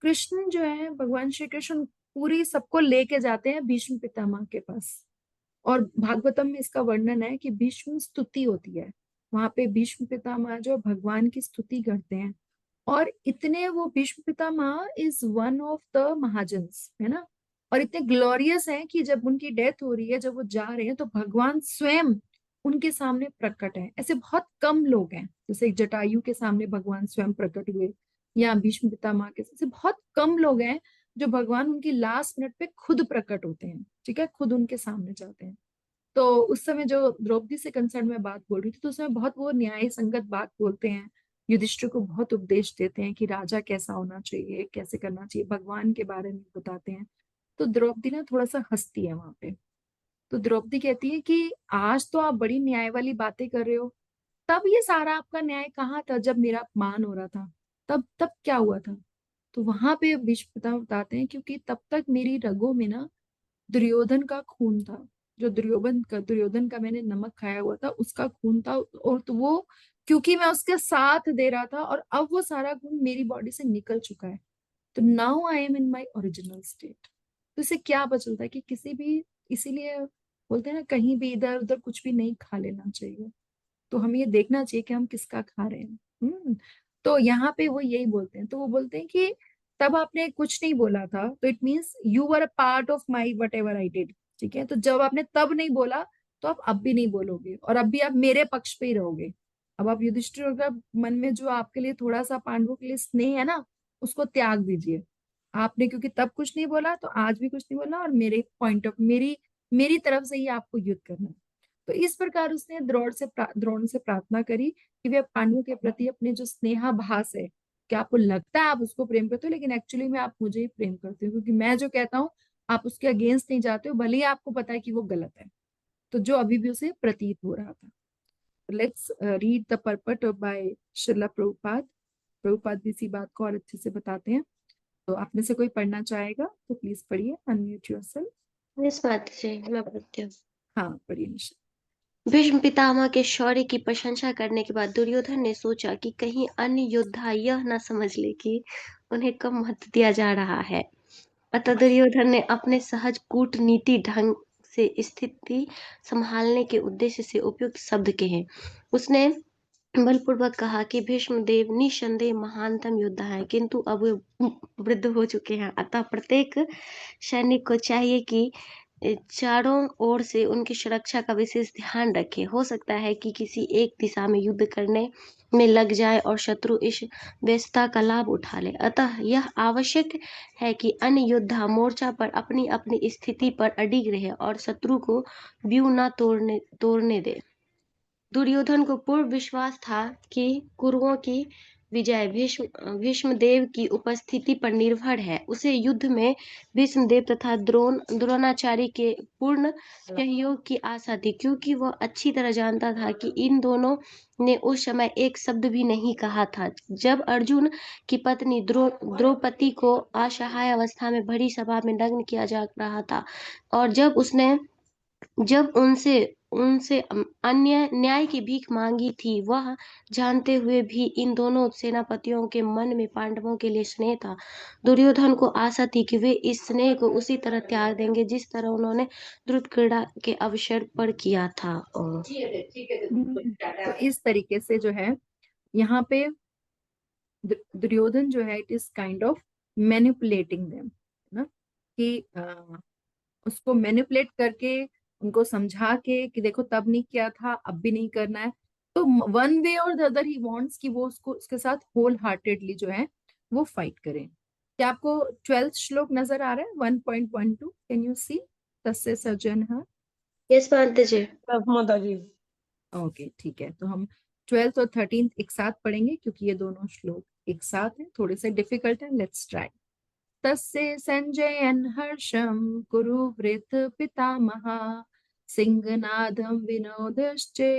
कृष्ण जो है, भगवान श्री कृष्ण पूरी सबको लेके जाते हैं भीष्म पितामह के पास। और भागवतम में इसका वर्णन है कि भीष्म स्तुति होती है, वहां पे भीष्म पितामह जो भगवान की स्तुति करते हैं। और इतने वो Bhishma Pitamah is one of the महाजन्स, है ना, और इतने ग्लोरियस हैं कि जब उनकी डेथ हो रही है, जब वो जा रहे हैं, तो भगवान स्वयं उनके सामने प्रकट है। ऐसे बहुत कम लोग हैं, जैसे जटायु के सामने भगवान स्वयं प्रकट हुए, या भीष्म पितामह के, ऐसे बहुत कम लोग हैं जो भगवान उनकी लास्ट मिनट पे खुद प्रकट होते हैं, ठीक है, खुद उनके सामने जाते हैं। तो उस समय जो द्रौपदी से कंसर्न में बात बोल रही थी, तो उसमें बहुत वो न्याय संगत बात बोलते हैं, युधिष्ठिर को बहुत उपदेश देते हैं कि राजा कैसा होना चाहिए, कैसे करना चाहिए, भगवान के बारे में बताते हैं। तो द्रौपदी ना थोड़ा सा हंसती है वहां पे। तो द्रौपदी कहती है कि आज तो आप बड़ी न्याय वाली बातें कर रहे हो, तब ये सारा आपका न्याय कहाँ था जब मेरा अपमान हो रहा था, तब तब क्या हुआ था? तो वहां पे भीष्म पितामह बताते हैं, क्योंकि तब तक मेरी रगों में ना दुर्योधन का खून था, जो दुर्योधन का मैंने नमक खाया हुआ था, उसका खून था। और तो वो, क्योंकि मैं उसके साथ दे रहा था, और अब वो सारा खून मेरी बॉडी से निकल चुका है, तो now I am in my original state. तो इससे क्या पता चलता है कि किसी भी, इसीलिए बोलते हैं ना, कहीं भी इधर उधर कुछ भी नहीं खा लेना चाहिए, तो हमें ये देखना चाहिए कि हम किसका खा रहे हैं। तो यहाँ पे वो यही बोलते हैं, तो वो बोलते हैं कि तब आपने कुछ नहीं बोला था, तो it means you were a part of my what ever I did, ठीक है। तो जब आपने तब नहीं बोला, तो आप अब भी नहीं बोलोगे, और अब भी आप मेरे पक्ष पे ही रहोगे। अब आप युधिष्ठिर का मन में जो आपके लिए थोड़ा सा पांडवों के लिए स्नेह है ना, उसको त्याग दीजिए। आपने क्योंकि तब कुछ नहीं बोला, तो आज भी कुछ नहीं बोला, और मेरे पॉइंट ऑफ, मेरी तरफ से ही आपको युद्ध करना है। तो इस प्रकार उसने द्रोण से प्रार्थना करी कि वे पांडवों के प्रति अपने जो स्नेहाभास है, कि आपको लगता है आप उसको प्रेम करते हो, लेकिन एक्चुअली में आप मुझे ही प्रेम करते हो, क्योंकि मैं जो कहता हूँ आप उसके अगेंस्ट नहीं जाते हो, भले ही आपको पता है कि वो गलत है। तो जो अभी भी उसे प्रतीत हो रहा था। Let's read the purport by Srila Prabhupada. Prabhupada भी इसी बात को और अच्छे से बताते हैं। तो आप में से कोई पढ़ना चाहेगा तो प्लीज पढ़िए, अनम्यूट योरसेल्फ। इस बात से मैं पढ़ती हूँ। हाँ, पढ़िए निशा। भीष्म पितामह के शौर्य की प्रशंसा करने के बाद दुर्योधन ने सोचा कि कहीं अन्य योद्धा यह न समझ ले कि उन्हें कम महत्व दिया जा रहा है। अतः दुर्योधन ने अपने सहज कूटनीति ढंग से स्थिति संभालने के उद्देश्य से उपयुक्त शब्द कहे। उसने बलपूर्वक कहा कि भीष्मदेव निसंदेह महानतम योद्धा है, किंतु अब वे वृद्ध हो चुके हैं। अतः प्रत्येक सैनिक को चाहिए कि चारों ओर से उनकी सुरक्षा का विशेष ध्यान रखे। हो सकता है कि किसी एक दिशा में युद्ध करने में लग जाए और शत्रु इस व्यस्तता का लाभ उठा ले। अतः यह आवश्यक है कि अन्य योद्धा मोर्चा पर अपनी अपनी स्थिति पर अडिग रहे और शत्रु को व्यूह न तोड़ने दे। दुर्योधन को पूर्ण विश्वास था कि कुरुओं की विजय भीष्मदेव की उपस्थिति पर निर्भर है। उसे युद्ध में भीष्मदेव तथा द्रोणाचार्य के पूर्ण सहयोग की आशा थी, क्योंकि वह अच्छी तरह जानता था कि इन दोनों ने उस समय एक शब्द भी नहीं कहा था जब अर्जुन की पत्नी द्रौपदी को असहाय अवस्था में भरी सभा में नग्न किया जा रहा था, और जब उनसे अन्य न्याय की भीख मांगी थी। वह जानते हुए भी इन दोनों सेनापतियों के मन में पांडवों के लिए स्नेह था। दुर्योधन को आशा थी कि वे इस स्नेह को उसी तरह त्याग देंगे जिस तरह उन्होंने द्रुत क्रीड़ा के अवसर पर किया था। और तो इस तरीके से जो है यहाँ पे दुर्योधन जो है, it is kind of manipulating them, ना, कि उसको मैनिपुलेट करके, उनको समझा के कि देखो तब नहीं किया था, अब भी नहीं करना है। तो वन वे और द अदर ही वांट्स कि वो उसको, उसके साथ होल हार्टेडली जो है वो फाइट करें। क्या आपको 12th श्लोक नजर आ रहा है? 1.12, कैन यू सी? तस्य सजन। यस मानते जी। माता जी। ओके, ठीक है, तो हम 12th और 13th एक साथ पढ़ेंगे, क्योंकि ये दोनों श्लोक एक साथ हैं, थोड़े से डिफिकल्ट हैं। Let's try. तस्य संजयन् हर्षं कुरुवृद्ध पितामहः सिंहनादं विनोदश्चे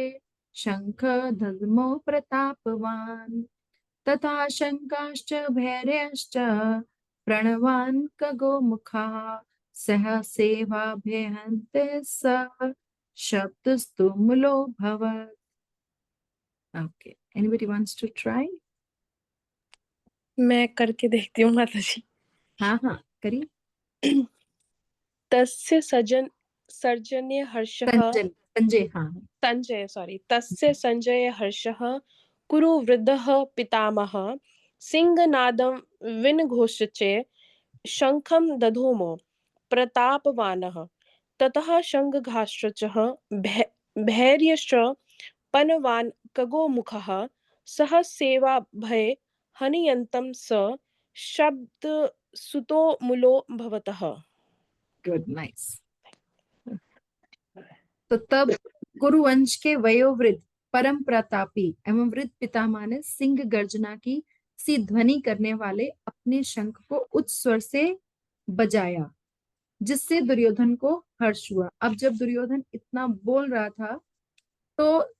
शङ्खदद्मो प्रतापवान् तथा शङ्काश्च भैर्यश्च प्रणवान् खगोमुखाः सह सेवाभ्यहन्ते स शब्दस्तु मूलोऽभवत्। Okay, anybody wants to try? मैं करके देखती हूँ माता जी। हाँ हाँ, करिए। तस्य सर्जन्य हर्षः संजय, हाँ। तस्य संजय हर्षः कुरु वृद्धः पितामहः सिंहनादं विनघोषचे शंखं दधोमो प्रतापवानः। ततः शङ्खघाश्च भैर्यश्च पनवान् खगोमुखः सह सेवाभये हनियन्तं स शब्दसुतो मूलो भवतः। Good, nice. तो तब कुरुवंश के वयोवृद्ध परम प्रतापी एवं वृद्ध पितामह ने सिंह गर्जना की सी ध्वनि करने वाले अपने शंख को उच्च स्वर से बजाया, जिससे दुर्योधन को हर्ष हुआ। अब जब दुर्योधन इतना बोल रहा था तो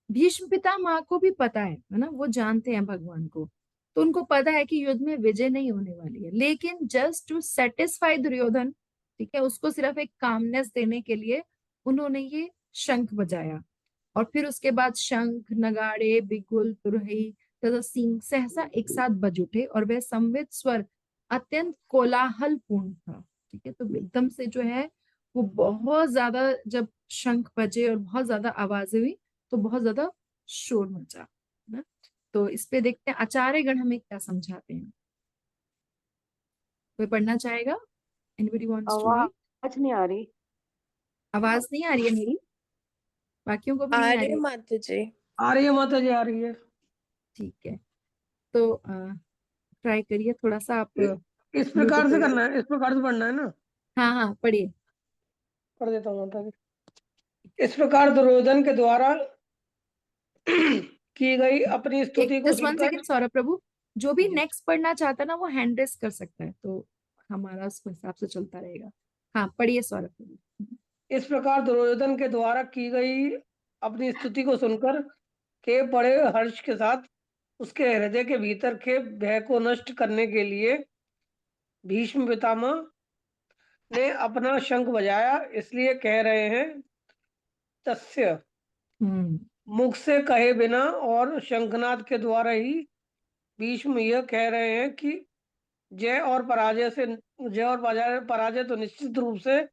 भीष्म पितामह को भी पता है ना, वो जानते हैं भगवान को, तो उनको पता है कि युद्ध में विजय नहीं होने वाली है, लेकिन जस्ट टू सेटिस्फाई दुर्योधन, ठीक है, उसको सिर्फ एक कामनेस देने के लिए उन्होंने ये शंख बजाया। और फिर उसके बाद शंख, नगाड़े, बिगुल, तुरही तथा सींग सहसा एक साथ बज उठे और वह संवित स्वर अत्यंत कोलाहलपूर्ण था। ठीक है, तो एकदम से जो है वो बहुत ज्यादा, जब शंख बजे और बहुत ज्यादा आवाजें हुई तो बहुत ज्यादा शोर मचा ना। तो इस पे देखते हैं आचार्यगण हमें क्या समझाते हैं। कोई पढ़ना चाहेगा? Anybody wants to read? आवाज नहीं आ रही। आवाज नहीं आ रही है मेरी? बाकियों को भी नहीं आ रही आर्य है? माता जी। आ रही है माता जी, आ रही है। ठीक है, तो ट्राई करिए थोड़ा सा आप। इस प्रकार से करना है, इस प्रकार से पढ़ना है ना। हाँ हाँ, पढ़िए। पढ़ देता हूँ माता जी। इस प्रकार दुर्योधन के द्वारा की गई अपनी स्तुति को जस्ट वन सुनकर सेकंड सौरभ प्रभु, जो भी जी। नेक्स्ट पढ़ना चाहता है ना वो हैंड रेस कर सकता है, तो हमारा उस हिसाब से चलता रहेगा। हाँ, पढ़िए सौरभ प्रभु। इस प्रकार दुर्योधन के द्वारा की गई अपनी स्तुति को सुनकर के बड़े हर्ष के साथ उसके हृदय के भीतर के भय को नष्ट करने के लिए भीष्म पितामह ने अपना शंख बजाया। इसलिए कह रहे हैं तस्य, मुख से कहे बिना और शंखनाद के द्वारा ही भीष्म यह कह रहे हैं कि जय और पराजय तो निश्चित रूप से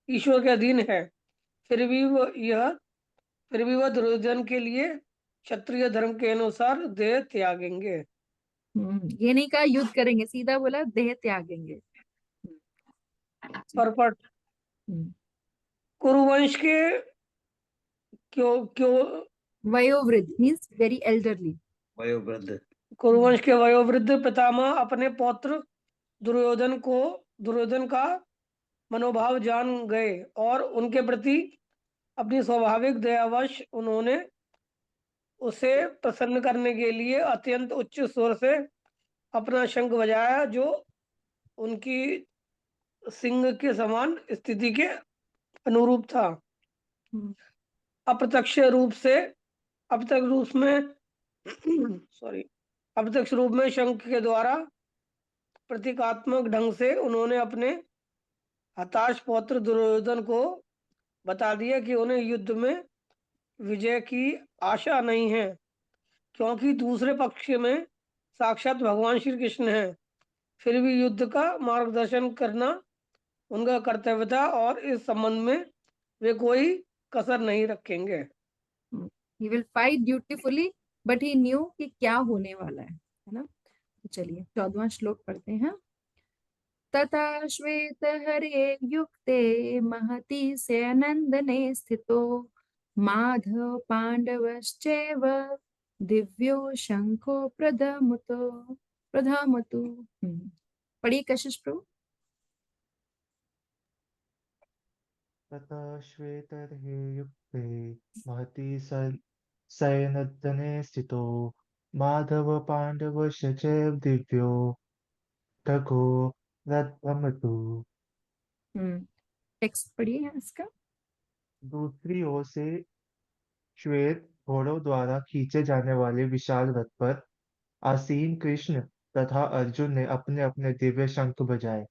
ईश्वर के अधीन है। फिर भी वह दुर्योधन के लिए क्षत्रिय धर्म के अनुसार देह त्यागेंगे। ये नहीं कहा युद्ध करेंगे, सीधा बोला देह त्यागेंगे। परपट कुरुवंश के क्यों क्यों वयोवृद्ध मीन्स वेरी एल्डरली। वयोवृद्ध कुरुवंश के वयोवृद्ध पितामह अपने पौत्र दुर्योधन का मनोभाव जान गए और उनके प्रति अपनी स्वाभाविक दयावश उन्होंने उसे प्रसन्न करने के लिए अत्यंत उच्च स्वर से अपना शंख बजाया, जो उनकी सिंह के समान स्थिति के अनुरूप था। अप्रत्यक्ष रूप में शंख के द्वारा प्रतीकात्मक ढंग से उन्होंने अपने हताश पौत्र दुर्योधन को बता दिया कि उन्हें युद्ध में विजय की आशा नहीं है, क्योंकि दूसरे पक्ष में साक्षात भगवान श्री कृष्ण हैं। फिर भी युद्ध का मार्गदर्शन करना उनका कर्तव्य था और इस संबंध में वे कोई कसर नहीं रखेंगे। He will fight dutifully, but he knew कि क्या होने वाला है ना। चलिए 14वां श्लोक पढ़ते हैं। तथा श्वेत हरे युक्ते महती से नंदने स्थितो माधव पांडवश्चैव दिव्यो शंखो प्रधमतु। पढ़िए कशिश प्रभु। ततः श्वेतर्हे युक्ते महती सयनदने स्थितो माधव पांडवश्च चैव दिव्यो खगो रथमतु। टेक्स्ट पढ़िए इसका। दूसरी ओर से श्वेत घोड़ों द्वारा खींचे जाने वाले विशाल रथ पर आसीन कृष्ण तथा अर्जुन ने अपने अपने दिव्य शंख बजाए।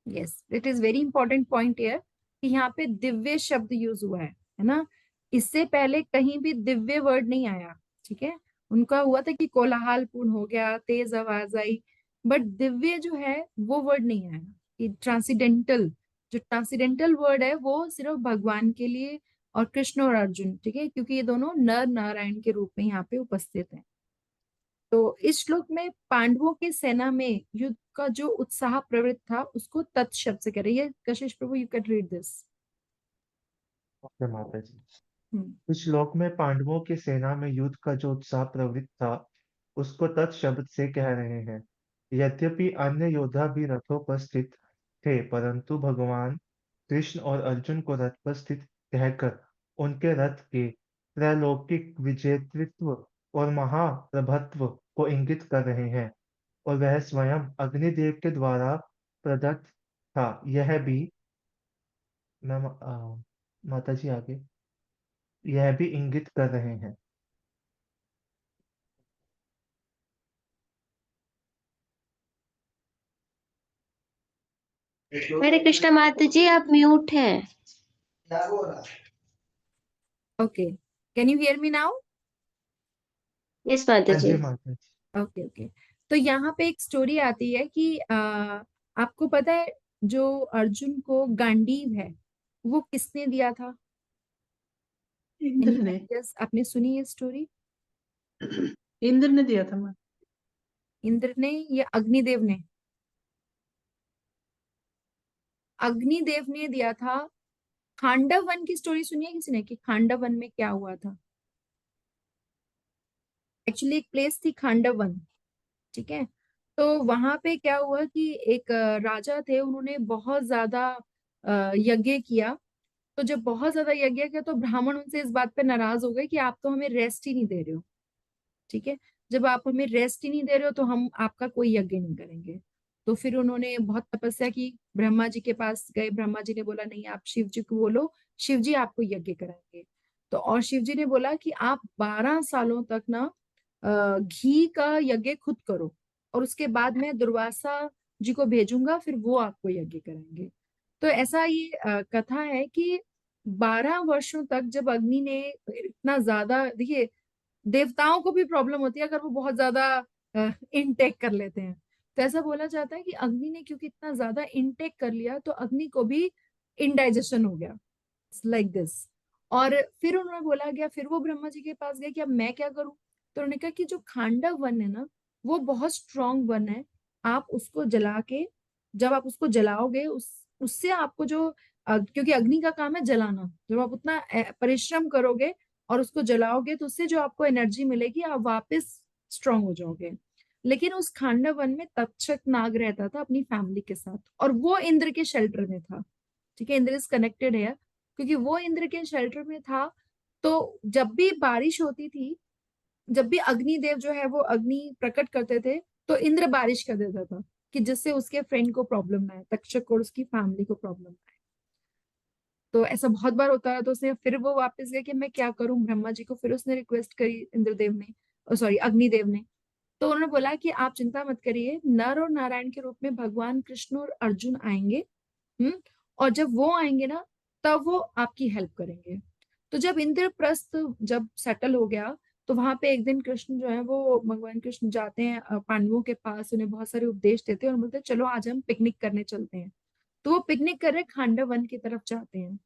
Yes, it is very important point here कि यहाँ पे दिव्य शब्द यूज हुआ है ना। इससे पहले कहीं भी दिव्य वर्ड नहीं आया। ठीक है, उनका हुआ था कि कोलाहलपूर्ण हो गया, तेज आवाज आई, बट दिव्य जो है वो वर्ड नहीं आया। कि ट्रांसीडेंटल, जो ट्रांसीडेंटल वर्ड है वो सिर्फ भगवान के लिए और कृष्ण और अर्जुन, ठीक है, क्योंकि ये दोनों नर नारायण के रूप में यहाँ पे उपस्थित हैं। तो इस श्लोक में पांडवों के सेना में युद्ध का जो उत्साह प्रवृत्त था उसको तत् शब्द से कह रही है। Kashish Prabhu, you can read this. Okay माता जी। इस श्लोक में पांडवों की सेना में युद्ध का जो उत्साह प्रवृत्त था उसको तत् शब्द से कह रहे हैं। यद्यपि अन्य योद्धा भी रथों पर स्थित थे, परंतु भगवान कृष्ण और अर्जुन को रथ पर स्थित कहकर उनके रथ के त्रैलोकिक विजेतृत्व और महाप्रभुत्व को इंगित कर रहे हैं, और वह स्वयं अग्निदेव के द्वारा प्रदत्त था। यह भी माता जी आगे, यह भी इंगित कर रहे हैं। हरे कृष्णा माता जी, आप म्यूट हैं। Okay, can you hear me now? Yes माता हाँ जी। जी माता जी। Okay okay. तो यहाँ पे एक स्टोरी आती है कि आपको पता है जो अर्जुन को गांडीव है वो किसने दिया था? इंद्र ने। यस, आपने सुनी ये स्टोरी? इंद्र ने दिया था माँ। इंद्र ने या अग्निदेव ने? अग्निदेव ने दिया था। खांडव वन की स्टोरी सुनी है किसी ने कि खांडव वन में क्या हुआ था? एक्चुअली एक प्लेस थी खांडव वन, ठीक है। तो वहां पे क्या हुआ कि एक राजा थे, उन्होंने बहुत ज्यादा यज्ञ किया। तो जब बहुत ज्यादा यज्ञ किया तो ब्राह्मण उनसे इस बात पे नाराज हो गए कि आप तो हमें रेस्ट ही नहीं दे रहे हो, ठीक है। जब आप हमें रेस्ट ही नहीं दे रहे हो तो हम आपका कोई यज्ञ नहीं करेंगे। तो फिर उन्होंने बहुत तपस्या की, ब्रह्मा जी के पास गए। ब्रह्मा जी ने बोला नहीं, आप शिव जी को बोलो, शिव जी आपको यज्ञ कराएंगे। तो और शिव जी ने बोला कि आप 12 सालों तक ना घी का यज्ञ खुद करो, और उसके बाद मैं दुर्वासा जी को भेजूंगा, फिर वो आपको यज्ञ कराएंगे। तो ऐसा ये कथा है कि 12 वर्षों तक जब अग्नि ने इतना ज्यादा, देखिए देवताओं को भी प्रॉब्लम होती है अगर वो बहुत ज्यादा इनटेक कर लेते हैं। तो ऐसा बोला जाता है कि अग्नि ने क्योंकि इतना ज्यादा इनटेक कर लिया तो अग्नि को भी इनडाइजेशन हो गया, लाइक दिस। और फिर उन्होंने बोला गया, फिर वो ब्रह्मा जी के पास गए कि अब मैं क्या करूं। तो उन्होंने कहा कि जो खांडव वन है ना वो बहुत स्ट्रांग वन है, आप उसको जला के, जब आप उसको जलाओगे उससे आपको जो क्योंकि अग्नि का काम है जलाना, जब आप उतना परिश्रम करोगे और उसको जलाओगे तो उससे जो आपको एनर्जी मिलेगी आप वापस स्ट्रांग हो जाओगे। लेकिन उस खांडव वन में तक्षक नाग रहता था अपनी फैमिली के साथ, और वो इंद्र के शेल्टर में था, ठीक है। इंद्र इज कनेक्टेड है क्योंकि वो इंद्र के शेल्टर में था। तो जब भी बारिश होती थी, जब भी अग्निदेव जो है वो अग्नि प्रकट करते थे, तो इंद्र बारिश कर देता था कि जिससे उसके फ्रेंड को प्रॉब्लम ना आए, तक्षक और उसकी फैमिली को प्रॉब्लम ना आए। तो ऐसा बहुत बार होता है। तो उसने फिर वो वापस गया कि मैं क्या करूं ब्रह्मा जी को, फिर उसने रिक्वेस्ट करी इंद्रदेव ने, सॉरी अग्निदेव ने। तो उन्होंने बोला कि आप चिंता मत करिए, नर और नारायण के रूप में भगवान कृष्ण और अर्जुन आएंगे। और जब वो आएंगे ना तब वो आपकी हेल्प करेंगे। तो जब इंद्रप्रस्थ जब सेटल हो गया तो वहां पे एक दिन कृष्ण जो है वो, भगवान कृष्ण जाते हैं पांडवों के पास, उन्हें बहुत सारे उपदेश देते हैं और बोलते हैं चलो आज हम पिकनिक करने चलते हैं। तो वो पिकनिक कर रहे खांडव वन की तरफ जाते हैं।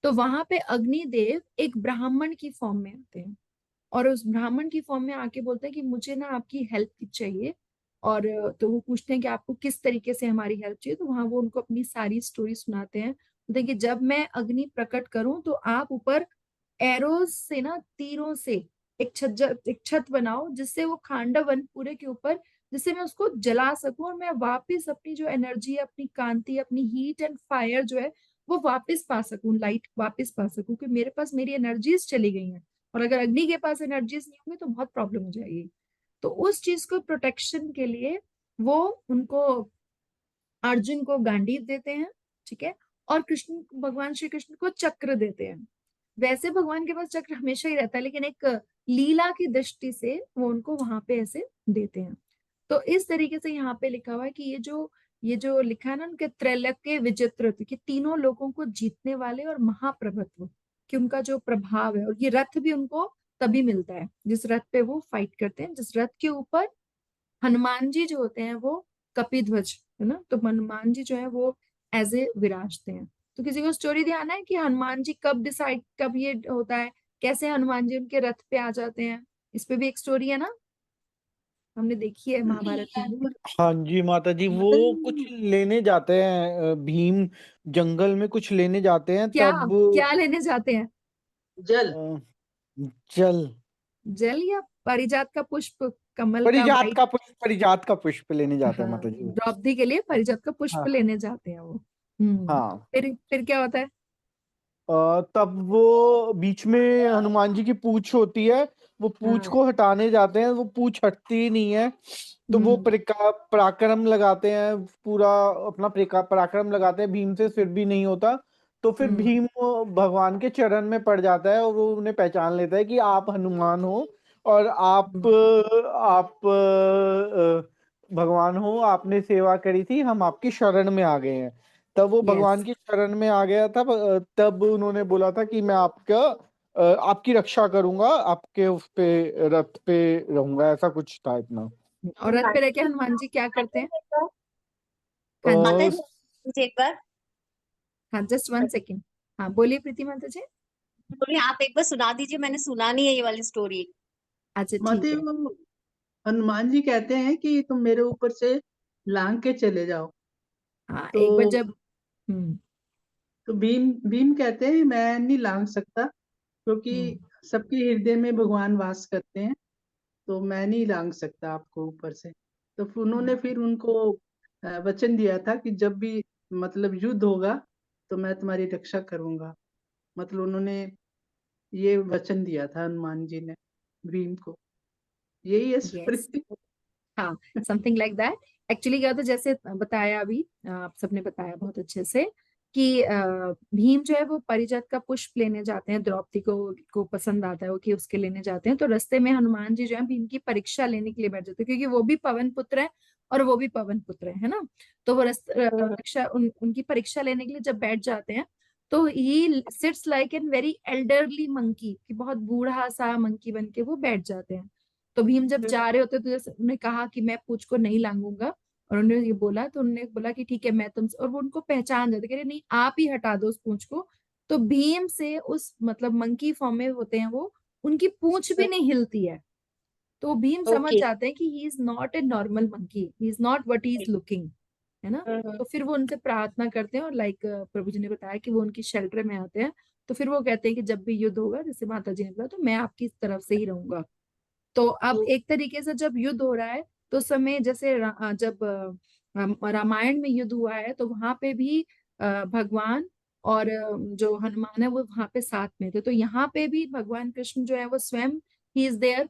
तो वहां पे अग्निदेव एक ब्राह्मण की फॉर्म में आते हैं और उस ब्राह्मण की फॉर्म में आके बोलते हैं कि मुझे ना आपकी हेल्प चाहिए। और तो वो पूछते हैं कि आपको किस तरीके से हमारी हेल्प चाहिए। तो वहां वो उनको अपनी सारी स्टोरी सुनाते हैं। बोलते हैं कि जब मैं अग्नि प्रकट करूं तो आप ऊपर एरोज से ना, तीरों से एक छत बनाओ जिससे वो खांडव वन पूरे के ऊपर, जिससे मैं उसको जला सकूं और मैं वापस अपनी जो एनर्जी, अपनी कांति, अपनी हीट एंड फायर जो है वो वापस पा सकूं, लाइट वापस पा सकूं, क्योंकि मेरे पास मेरी एनर्जीज चली गई हैं और अगर अग्नि के पास एनर्जीज नहीं होंगी तो बहुत प्रॉब्लम हो जाएगी। तो उस चीज को प्रोटेक्शन के लिए वो उनको, अर्जुन को गांडीव देते हैं, ठीक है। और कृष्ण, भगवान श्री कृष्ण को चक्र देते हैं। वैसे भगवान के पास चक्र हमेशा ही रहता है लेकिन एक लीला की दृष्टि से वो उनको वहां पे ऐसे देते हैं। तो इस तरीके से यहाँ पे लिखा हुआ है कि ये जो लिखा है ना, उनके त्रैलोक्य विचित्रत्व, कि तीनों लोगों को जीतने वाले और महाप्रभुत्व, कि उनका जो प्रभाव है, और ये रथ भी उनको तभी मिलता है जिस रथ पे वो फाइट करते हैं, जिस रथ के ऊपर हनुमान जी जो होते हैं वो कपिध्वज है ना, तो हनुमान जी जो है वो एज ए विराजते हैं। तो किसी को स्टोरी ध्यान है कि हनुमान जी कब ये होता है, कैसे हनुमान जी उनके रथ पे आ जाते हैं? इस पे भी एक स्टोरी है ना, हमने देखी है महाभारत में। हाँ जी माता जी, वो कुछ लेने जाते हैं, भीम जंगल में कुछ लेने जाते हैं क्या तब क्या लेने जाते हैं? जल। अ, जल, जल या पारिजात का पुष्प, कमल का परिजात वाइट। का पुष्प, परिजात का पुष्प लेने जाते हैं हाँ, माता जी। द्रौपदी के लिए पारिजात का पुष्प हाँ लेने जाते हैं वो। हाँ। फिर क्या होता है? तब वो बीच में हनुमान जी की पूंछ होती है, वो पूंछ हाँ। को हटाने जाते हैं, वो पूंछ हटती ही नहीं है। तो वो हम्म। पराक्रम लगाते हैं, पूरा अपना पराक्रम लगाते हैं भीम से, फिर भी नहीं होता। तो फिर हम्म। भीम भगवान के चरण में पड़ जाता है और वो उन्हें पहचान लेता है कि आप हनुमान हो और आप भगवान हो, आपने सेवा करी थी, हम आपकी शरण में आ गए हैं। तब वो भगवान यस। की शरण में आ गया था। तब उन्होंने बोला था कि मैं आपकी रक्षा करूंगा, आपके उस पे रथ पे रहूंगा, ऐसा कुछ था इतना। और रथ पे रह के हनुमान जी क्या करते हैं? हाँ जी। माता अ, जी मुझे एक बार हाँ, जस्ट 1 सेकेंड। हाँ, बोलिए प्रीति माता जी। बोलिए, आप एक बार सुना दीजिए, मैंने सुना नहीं है ये वाली स्टोरी। अच्छा, ठीक माते है। वो हनुमान जी कहते हैं कि तुम मेरे ऊपर से लांग के चले जाओ। हाँ, तो एक बार जब तो भीम भीम कहते हैं मैं नहीं लांग सकता, क्योंकि हम्म सबके हृदय में भगवान वास करते हैं, तो मैं नहीं लांग सकता आपको ऊपर से। तो फिर उन्होंने फिर उनको वचन दिया था कि जब भी मतलब युद्ध होगा तो मैं तुम्हारी रक्षा करूंगा। मतलब उन्होंने ये वचन दिया था हनुमान जी ने भीम को। यही है यस। स्टोरी। हाँ, समथिंग लाइक दैट। एक्चुअली क्या होता है, जैसे बताया अभी, आप सबने बताया बहुत अच्छे से कि भीम जो है वो पारिजात का पुष्प लेने जाते हैं, द्रौपदी को पसंद आता है वो कि उसके लेने जाते हैं। तो रास्ते में हनुमान जी जो है भीम की परीक्षा लेने के लिए बैठ जाते हैं, क्योंकि वो भी पवन पुत्र है और वो भी पवन पुत्र है ना। तो वो परीक्षा उनकी परीक्षा लेने के लिए जब बैठ जाते हैं, तो he sits like an very elderly monkey, कि बहुत बूढ़ा सा मंकी बन के वो बैठ जाते हैं। तो भीम जब जा रहे होते तो जैसे उन्होंने कहा कि मैं पूंछ को नहीं लांगूंगा, और उन्होंने ये बोला तो उन्होंने बोला कि ठीक है मैं तुमसे, और वो उनको पहचान जाते, कह रहे नहीं आप ही हटा दो उस पूंछ को। तो भीम से उस मतलब मंकी फॉर्म में होते हैं वो, उनकी पूंछ भी नहीं हिलती है। तो भीम समझ ओके। जाते हैं कि he is not a normal monkey, he is not what he is looking, है ना। तो फिर वो उनसे प्रार्थना करते हैं, और लाइक प्रभु जी ने बताया कि वो उनकी शेल्टर में आते हैं। तो फिर वो कहते हैं कि जब भी युद्ध होगा, जैसे माता जी ने बोला, तो मैं आपकी तरफ से ही रहूंगा। तो अब एक तरीके से जब युद्ध हो रहा है, तो उस समय जैसे जब रामायण में युद्ध हुआ है, तो वहां पे भी भगवान और जो हनुमान है वो वहां पे साथ में थे। तो यहाँ पे भी भगवान कृष्ण जो है वो स्वयं ही इज देयर,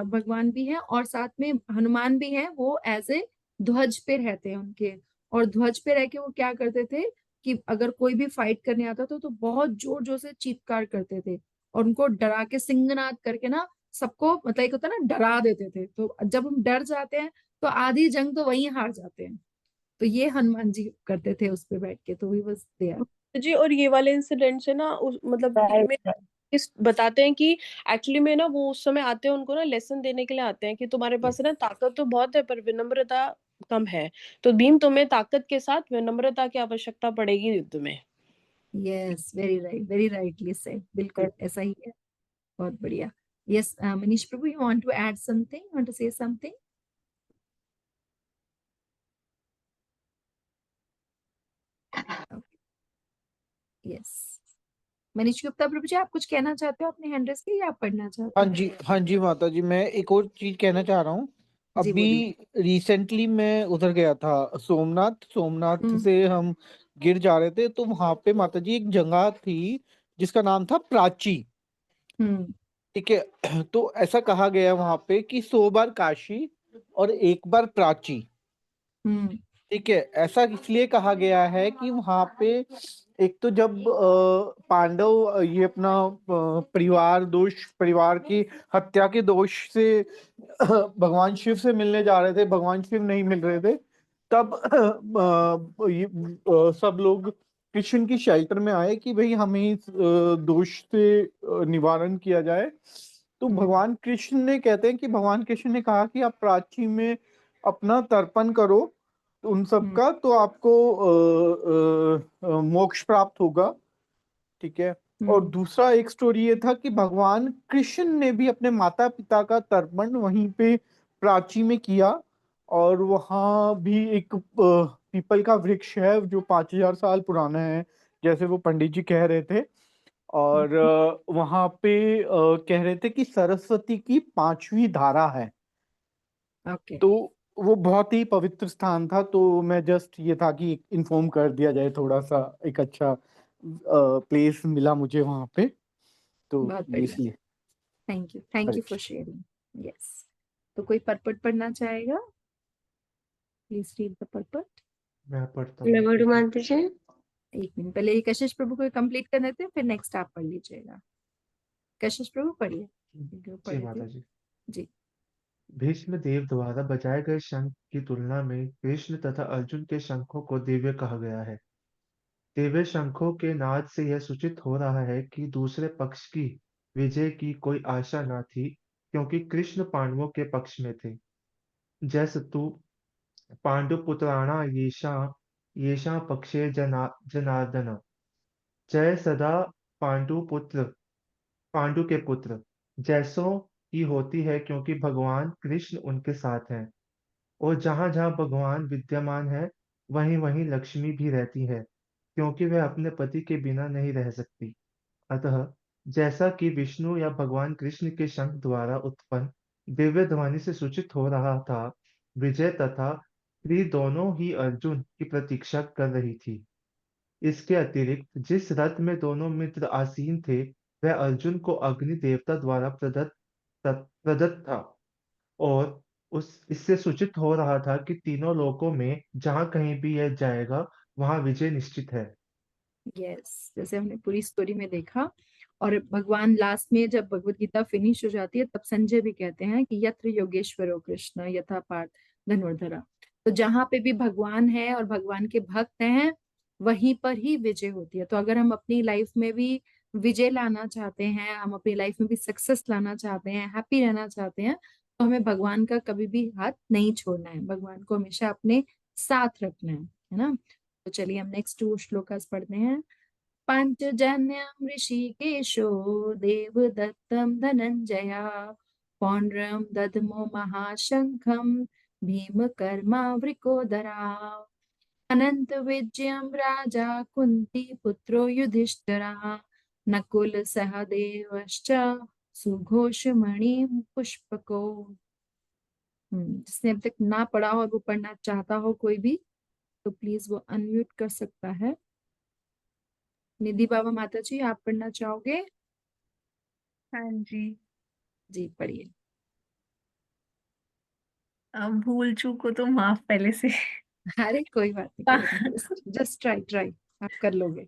भगवान भी है और साथ में हनुमान भी है, वो एज ए ध्वज पे रहते हैं उनके। और ध्वज पे रह के वो क्या करते थे कि अगर कोई भी फाइट करने आता था तो बहुत जोर जोर से चीत्कार करते थे, और उनको डरा के सिंहनाद करके ना सबको, मतलब एक होता है ना, डरा देते थे। तो जब हम डर जाते हैं तो आधी जंग तो वहीं हार जाते हैं। तो ये हनुमान जी करते थे उस पे बैठ के, तो ही बस देयर। जी। और ये वाले इंसिडेंट से ना मतलब में इस बताते हैं कि एक्चुअली में ना वो उस समय आते हैं, उनको ना लेसन देने के लिए आते हैं कि तुम्हारे पास है ना ताकत तो बहुत है पर विनम्रता कम है। तो भीम, तुम्हें ताकत के साथ विनम्रता की आवश्यकता पड़ेगी युद्ध में। Yes, very right, very rightly said, बिल्कुल ऐसा ही है। बहुत बढ़िया। Yes, Manish Prabhu, you want to add something, want to say something? Yes, Manish Gupta Prabhu ji, आप कुछ कहना चाहते हो अपने हैंड रेस के, या आप पढ़ना चाहते हाँ हो? जी, हाँ जी माता जी, मैं एक और चीज कहना चाह रहा हूँ। जी अभी बोलिए। रिसेंटली मैं उधर गया था सोमनाथ। सोमनाथ हम्म। से हम गिर जा रहे थे, तो वहां पे माता जी एक जगह थी जिसका नाम था प्राची। हम्म। ठीक है। तो ऐसा कहा गया वहां पे कि 100 बार काशी और एक बार प्राची। हम्म। ठीक है, ऐसा इसलिए कहा गया है कि वहां पे एक तो जब पांडव ये अपना परिवार की हत्या के दोष से भगवान शिव से मिलने जा रहे थे, भगवान शिव नहीं मिल रहे थे। तब सब लोग कृष्ण की शेल्टर में आए कि भाई हमें इस दोष से निवारण किया जाए। तो हम्म। भगवान कृष्ण ने, कहते हैं कि भगवान कृष्ण ने कहा कि आप प्राची में अपना तर्पण करो, तो उन सब हम्म। का तो आपको मोक्ष प्राप्त होगा। ठीक है। और हम्म। दूसरा एक स्टोरी ये था कि भगवान कृष्ण ने भी अपने माता पिता का तर्पण वहीं पे प्राची में किया, और वहाँ भी एक पीपल का वृक्ष है जो 5000 साल पुराना है, जैसे वो पंडित जी कह रहे थे। और वहाँ पे कह रहे थे कि सरस्वती की 5वीं धारा है। ओके, तो वो बहुत ही पवित्र स्थान था, तो मैं जस्ट ये था कि इन्फॉर्म कर दिया जाए, थोड़ा सा एक अच्छा प्लेस मिला मुझे वहाँ पे, तो बहुत ये बढ़िया। इसलिए। Thank you Hare for Krishna. Sharing. Yes, तो कोई परपट पढ़ना चाहेगा? Please read the purport. मैं पढ़ता मैं हूँ। बड़ू मानती जी। एक मिनट, पहले ये कशिश प्रभु को कंप्लीट कर देते हैं, फिर नेक्स्ट आप पढ़ लीजिएगा। कशिश प्रभु पढ़िए, क्योंकि वो जी पढ़े थे। माता जी। जी। भीष्म देव द्वारा बजाए गए शंख की तुलना में कृष्ण तथा अर्जुन के शंखों को दिव्य कहा गया है। दिव्य शंखों के नाद से यह सूचित हो रहा है कि दूसरे पक्ष की विजय की कोई आशा न थी, क्योंकि कृष्ण पांडवों के पक्ष में थे। जैसतु पांडुपुत्राणा येषां पक्षे जनार्दन। जय सदा पांडुपुत्र पांडु के पुत्र जैसों की होती है, क्योंकि भगवान कृष्ण उनके साथ हैं। और जहां जहां भगवान विद्यमान है, वहीं वहीं लक्ष्मी भी रहती है, क्योंकि वह अपने पति के बिना नहीं रह सकती। अतः जैसा कि विष्णु या भगवान कृष्ण के शंख द्वारा उत्पन्न दिव्य ध्वनि से सूचित हो रहा था, विजय तथा श्री दोनों ही अर्जुन की प्रतीक्षा कर रही थी। इसके अतिरिक्त जिस रथ में दोनों मित्र आसीन थे, वह अर्जुन को अग्नि देवता द्वारा प्रदत्त था, और उस इससे सूचित हो रहा था कि तीनों लोकों में जहां कहीं भी यह जाएगा, वहां विजय निश्चित है। यस, जैसे हमने पूरी स्टोरी में देखा, और भगवान लास्ट में जब भगवत गीता फिनिश हो जाती है, तब संजय भी कहते हैं कि यत्र योगेश्वरो कृष्ण यथा पार्थ धनुर्धरा। तो जहां पे भी भगवान है और भगवान के भक्त हैं, वहीं पर ही विजय होती है। तो अगर हम अपनी लाइफ में भी विजय लाना चाहते हैं, हम अपनी लाइफ में भी सक्सेस लाना चाहते हैं, हैप्पी रहना चाहते हैं, तो हमें भगवान का कभी भी हाथ नहीं छोड़ना है, भगवान को हमेशा अपने साथ रखना है ना। तो चलिए हम नेक्स्ट 2 श्लोकास पढ़ते हैं। पांचजन्यम ऋषिकेशो देवदत्तम धनंजया पौंड्रम दधमो महाशंखम भीमकर्मावृकोदरा अनंत विजयम राजा कुंती पुत्रो युधिष्ठिरः नकुल सहदेवश्च सुघोषमणि पुष्पको। जिसने अब तक ना पढ़ा हो और वो पढ़ना चाहता हो कोई भी, तो प्लीज वो अनम्यूट कर सकता है। निधि बाबा माता जी, आप पढ़ना चाहोगे? हाँ जी। जी पढ़िए। भूल चूक को तो माफ पहले से। अरे कोई बात नहीं, जस्ट ट्राई ट्राई, आप कर लोगे।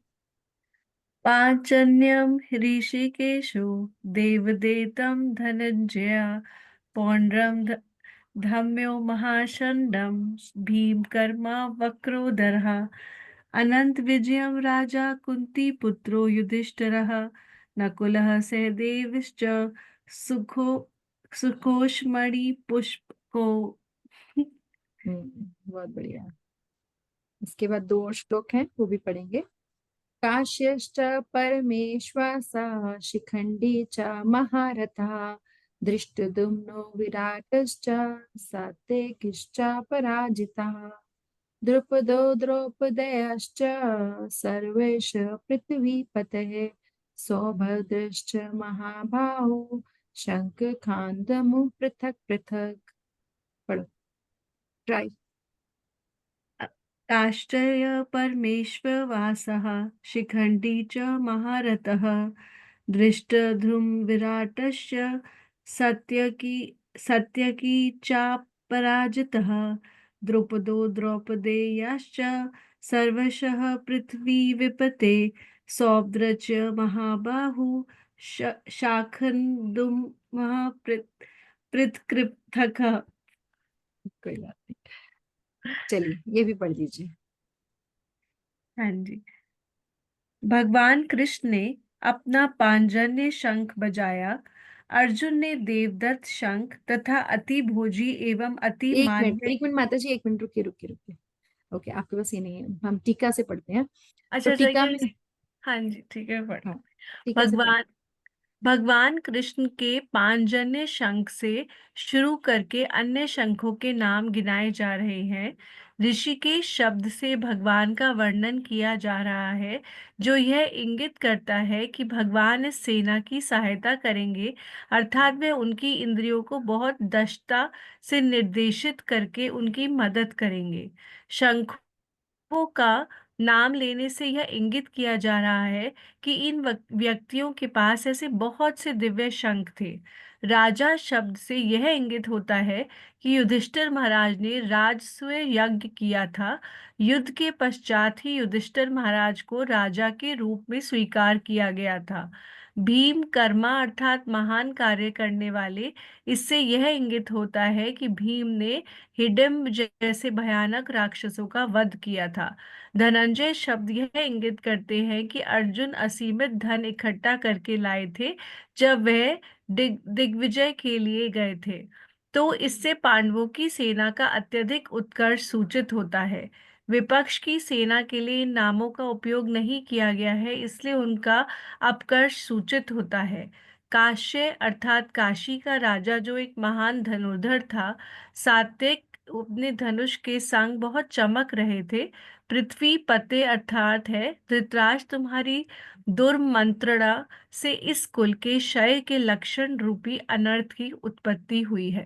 पांचन्यम ऋषिकेशो देवदेतं धनंजय पौंड्रम धम्यो महाशंडम भीमकर्मा वक्रोदरः अनंत विजयम राजा कुंती पुत्रो युधिष्ठिरः नकुलः सहदेवश्च सुखो सुखोष्मणि पुष्पको। बहुत बढ़िया। इसके बाद 2 और श्लोक हैं, वो भी पढ़ेंगे। काश्यश्च परमेश्वरः शिखंडी च महारथः धृष्टद्युम्नो विराटश्च सात्यकिश्च पराजितः द्रुपदो द्रौपदयश्च सर्वेश पृथ्वीपतये सौभद्रश्च महाबाहु शंखखान्दमु पृथक् पृथक्। पढ़ो, ट्राई। काष्ठय परमेश्वरवासः शिखण्डी च महारथः धृष्टद्युम्न सत्यकी चापराजितः द्रुपदो द्रौपदेयश्च सर्वशः पृथ्वीविपते सौभद्र च महाबाहु शाखन्दुमः पृथक्पृथक्। कोई बात नहीं, चलिए ये भी पढ़ दीजिए। हाँ जी। भगवान कृष्ण ने अपना पांजन्य शंख बजाया। अर्जुन ने देवदत्त शंख तथा अति भोजी एवं अति एक मान्य। मिनट माता जी, 1 मिनट रुकिए। ओके, आपके पास ये नहीं है, हम टीका से पढ़ते हैं। तो अच्छा टीका में, ये हाँ जी ठीक है पढ़। हाँ टीका से भगवान भगवान कृष्ण के पांचजन्य शंख से शुरू करके अन्य शंखों के नाम गिनाए जा रहे हैं। ऋषिकेश शब्द से भगवान का वर्णन किया जा रहा है, जो यह इंगित करता है कि भगवान इस सेना की सहायता करेंगे, अर्थात वे उनकी इंद्रियों को बहुत दक्षता से निर्देशित करके उनकी मदद करेंगे। शंखों का नाम लेने से यह इंगित किया जा रहा है कि इन व्यक्तियों के पास ऐसे बहुत से दिव्य शंख थे। राजा शब्द से यह इंगित होता है कि युधिष्ठिर महाराज ने राजस्व यज्ञ किया था। युद्ध के पश्चात ही युधिष्ठिर महाराज को राजा के रूप में स्वीकार किया गया था। भीम कर्मा अर्थात महान कार्य करने वाले, इससे यह इंगित होता है कि भीम ने हिडिंब जैसे भयानक राक्षसों का वध किया था। धनंजय शब्द यह इंगित करते हैं कि अर्जुन असीमित धन इकट्ठा करके लाए थे जब वह दिग्विजय के लिए गए थे। तो इससे पांडवों की सेना का अत्यधिक उत्कर्ष सूचित होता है। विपक्ष की सेना के लिए इन नामों का उपयोग नहीं किया गया है, इसलिए उनका अपकर्ष सूचित होता है। काश्य अर्थात काशी का राजा, जो एक महान धनुर्धर था, सात्विक अपने धनुष के संग बहुत चमक रहे थे। पृथ्वी पते अर्थात है धृतराष्ट्र तुम्हारी दुर्मंत्रणा से इस कुल के क्षय के लक्षण रूपी अनर्थ की उत्पत्ति हुई है।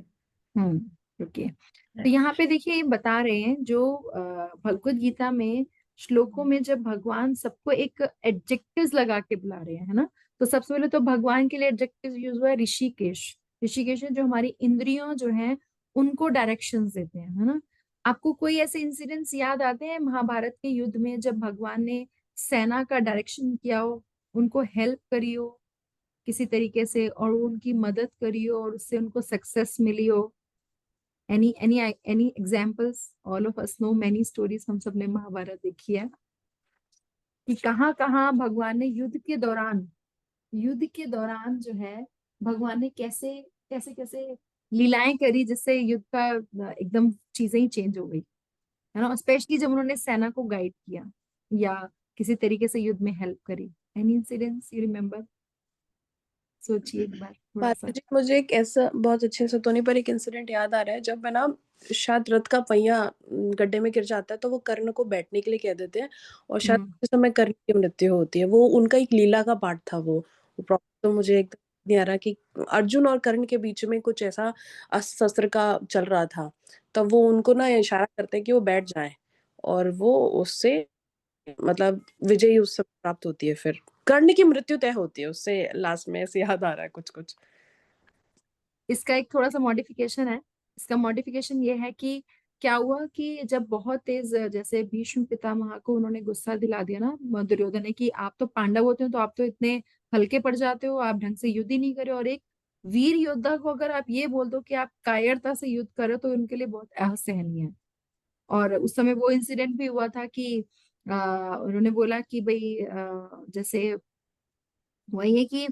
ओके। तो यहाँ पे देखिए ये बता रहे हैं जो भगवत गीता में श्लोकों में जब भगवान सबको एक एडजेक्टिव्स लगा के बुला रहे हैं, है ना। तो सबसे पहले तो भगवान के लिए एडजेक्टिव यूज हुआ है ऋषिकेश। ऋषिकेश है जो हमारी इंद्रियों जो है उनको डायरेक्शंस देते हैं, है ना। आपको कोई ऐसे इंसिडेंट्स याद आते हैं महाभारत के युद्ध में जब भगवान ने सेना का डायरेक्शन किया हो, उनको हेल्प करी हो किसी तरीके से और उनकी मदद करी हो और उससे उनको सक्सेस मिली हो? any examples? all of us know many stories, हम सब ने महाभारत देखी है कि कहाँ कहाँ भगवान ने युद्ध के दौरान जो है भगवान ने कैसे कैसे कैसे लीलाएं करी जिससे युद्ध का एकदम चीजें ही चेंज हो गई, है ना। स्पेशली जब उन्होंने सेना को गाइड किया या किसी तरीके से युद्ध में हेल्प करी। Any incidents you remember? सोचिए एक बार थोड़ा सा। जी मुझे एक ऐसा बहुत अच्छे से तो नहीं पर एक इंसिडेंट याद आ रहा है, जब है ना शायद रथ का पहिया गड्ढे में गिर जाता है तो वो कर्ण को बैठने के लिए कह देते हैं और शायद उस समय कर्ण की मृत्यु होती है। वो उनका एक लीला का पार्ट था। वो प्रॉब्लम तो मुझे एकदम नहीं आ रहा कि अर्जुन और कर्ण के बीच में कुछ ऐसा अस्त्र शस्त्र का चल रहा था, तब वो उनको ना इशारा करते हैं कि वो बैठ जाए और वो उससे मतलब विजयी उससे प्राप्त होती है। फिर कर्ण की मृत्यु तय होती है उससे लास्ट में, ऐसे याद आ रहा है कुछ कुछ। इसका एक थोड़ा सा मॉडिफिकेशन है। इसका मॉडिफिकेशन ये है कि क्या हुआ कि जब बहुत तेज जैसे भीष्म पितामह को उन्होंने गुस्सा दिला दिया ना दुर्योधन ने कि आप तो पांडव होते हो तो आप तो इतने हल्के पड़ जाते हो, आप ढंग से युद्ध ही नहीं करे, और एक वीर योद्धा को अगर आप ये बोल दो कि आप कायरता से युद्ध करो तो उनके लिए बहुत असहनीय है। और उस समय वो इंसिडेंट भी हुआ था कि उन्होंने बोला कि भाई जैसे वही है कि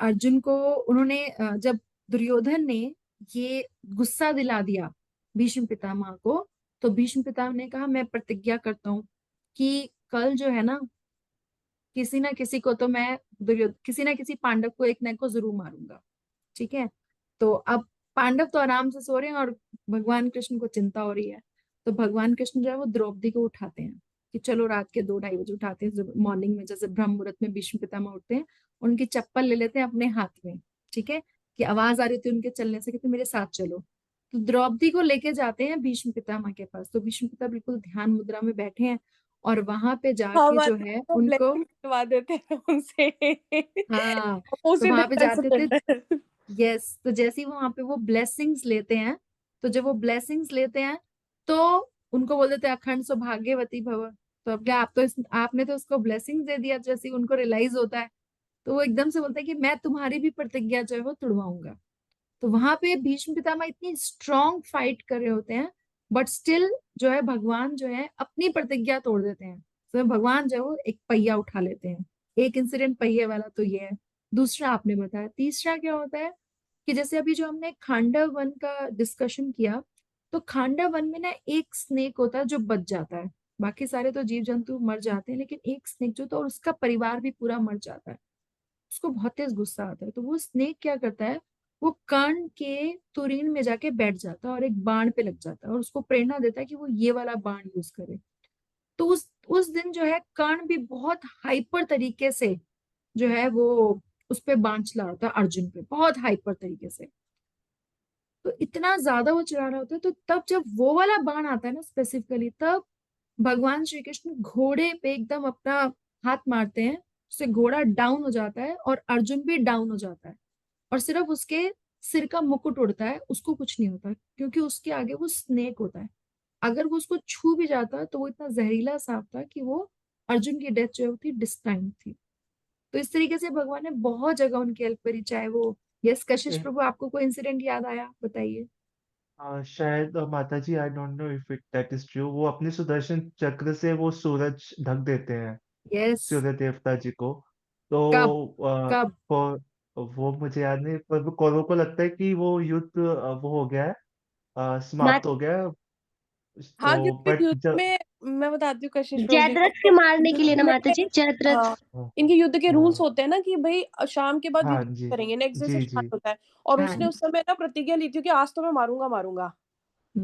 अर्जुन को उन्होंने जब दुर्योधन ने ये गुस्सा दिला दिया भीष्म पितामह को, तो भीष्म पितामह ने कहा मैं प्रतिज्ञा करता हूँ कि कल जो है ना किसी ना किसी को तो मैं किसी ना किसी पांडव को एक न को जरूर मारूंगा। ठीक है। तो अब पांडव तो आराम से सो रहे हैं और भगवान कृष्ण को चिंता हो रही है। तो भगवान कृष्ण जो है वो द्रौपदी को उठाते हैं कि चलो रात के 2-2:30 बजे उठाते हैं, मॉर्निंग में जैसे ब्रह्म मुहूर्त में भीष्म पितामह उठते हैं, उनकी चप्पल ले लेते हैं अपने हाथ में। ठीक है। कि आवाज आ रही थी उनके चलने से, कहते मेरे साथ चलो। तो द्रौपदी को लेके जाते हैं भीष्म पितामह के पास। तो भीष्म पिता बिल्कुल ध्यान मुद्रा में बैठे हैं और वहां पे जाके जो है उनको करवा देते हैं उनसे। हाँ तो उसी वहां दिन पे जाते थे। surrender। यस। तो जैसे ही वहां पे वो ब्लेसिंग्स लेते हैं, तो जब वो ब्लेसिंग्स लेते हैं तो उनको बोल देते हैं अखंड सौभाग्यवती भव। तो अब क्या, आप तो आपने तो उसको ब्लेसिंग्स दे दिया। जैसे ही उनको रियलाइज होता है तो वो एकदम से बोलता है कि मैं तुम्हारी भी प्रतिज्ञा जो है वो तुड़वाऊंगा। तो वहां पे भीष्म पितामह इतनी स्ट्रॉन्ग फाइट कर रहे होते हैं, बट स्टिल जो है भगवान जो है अपनी प्रतिज्ञा तोड़ देते हैं। तो भगवान जो है वो एक पहिया उठा लेते हैं। एक इंसिडेंट पहिए वाला तो ये है। दूसरा आपने बताया। तीसरा क्या होता है कि जैसे अभी जो हमने खांडव वन का डिस्कशन किया, तो खांडव वन में ना एक स्नेक होता है जो बच जाता है। बाकी सारे तो जीव जंतु मर जाते हैं, लेकिन एक स्नेक जो था और उसका परिवार भी पूरा मर जाता है। उसको बहुत तेज गुस्सा आता है, तो वो स्नेक क्या करता है, वो कर्ण के तुरीन में जाके बैठ जाता है और एक बाण पे लग जाता है और उसको प्रेरणा देता है कि वो ये वाला बाण यूज करे। तो उस दिन जो है कर्ण भी बहुत हाइपर तरीके से जो है वो उस पे बाण चला रहा था, अर्जुन पे बहुत हाइपर तरीके से। तो इतना ज्यादा वो चला रहा होता है, तो तब जब वो वाला बाण आता है ना स्पेसिफिकली, तब भगवान श्री कृष्ण घोड़े पे एकदम अपना हाथ मारते हैं, उससे घोड़ा डाउन हो जाता है और अर्जुन भी डाउन हो जाता है, और सिर्फ उसके सिर का मुकुट उड़ता है, उसको कुछ नहीं होता क्योंकि उसके आगे वो स्नेक होता है। अगर वो उसको छू भी जाता तो वो इतना जहरीला सांप था कि वो अर्जुन की डेथ जो थी डिस्टाइम थी। तो इस तरीके से भगवान ने बहुत जगह उनकी हेल्प करी, चाहे वो, यस कशिश ए- प्रभु, आपको कोई इंसिडेंट याद आया, बताइए। शायद माता जी, I don't know if it that is true, वो अपने सुदर्शन चक्र से वो सूरज ढक देते हैं यस। सूर्य देवता जी को। तो कब? कब? for- वो मुझे याद नहीं, पर वो कौरवों को लगता है कि वो युद्ध वो हो गया है, मात समाप्त हो गया है। हाँ, तो क्योंकि बट युद्ध जब में मैं बताती हूँ कशिश प्रभु जी को, जयद्रथ के मारने के लिए ना युद्ध माता में जी, जयद्रथ। हाँ, इनके युद्ध के रूल्स हाँ होते हैं ना कि भाई शाम के बाद हाँ युद्ध जी करेंगे, नेक्स्ट डे से जी स्टार्ट जी। होता है। और हाँ। उसने उस समय ना प्रतिज्ञा ली थी कि आज तो मैं मारूंगा मारूंगा, तब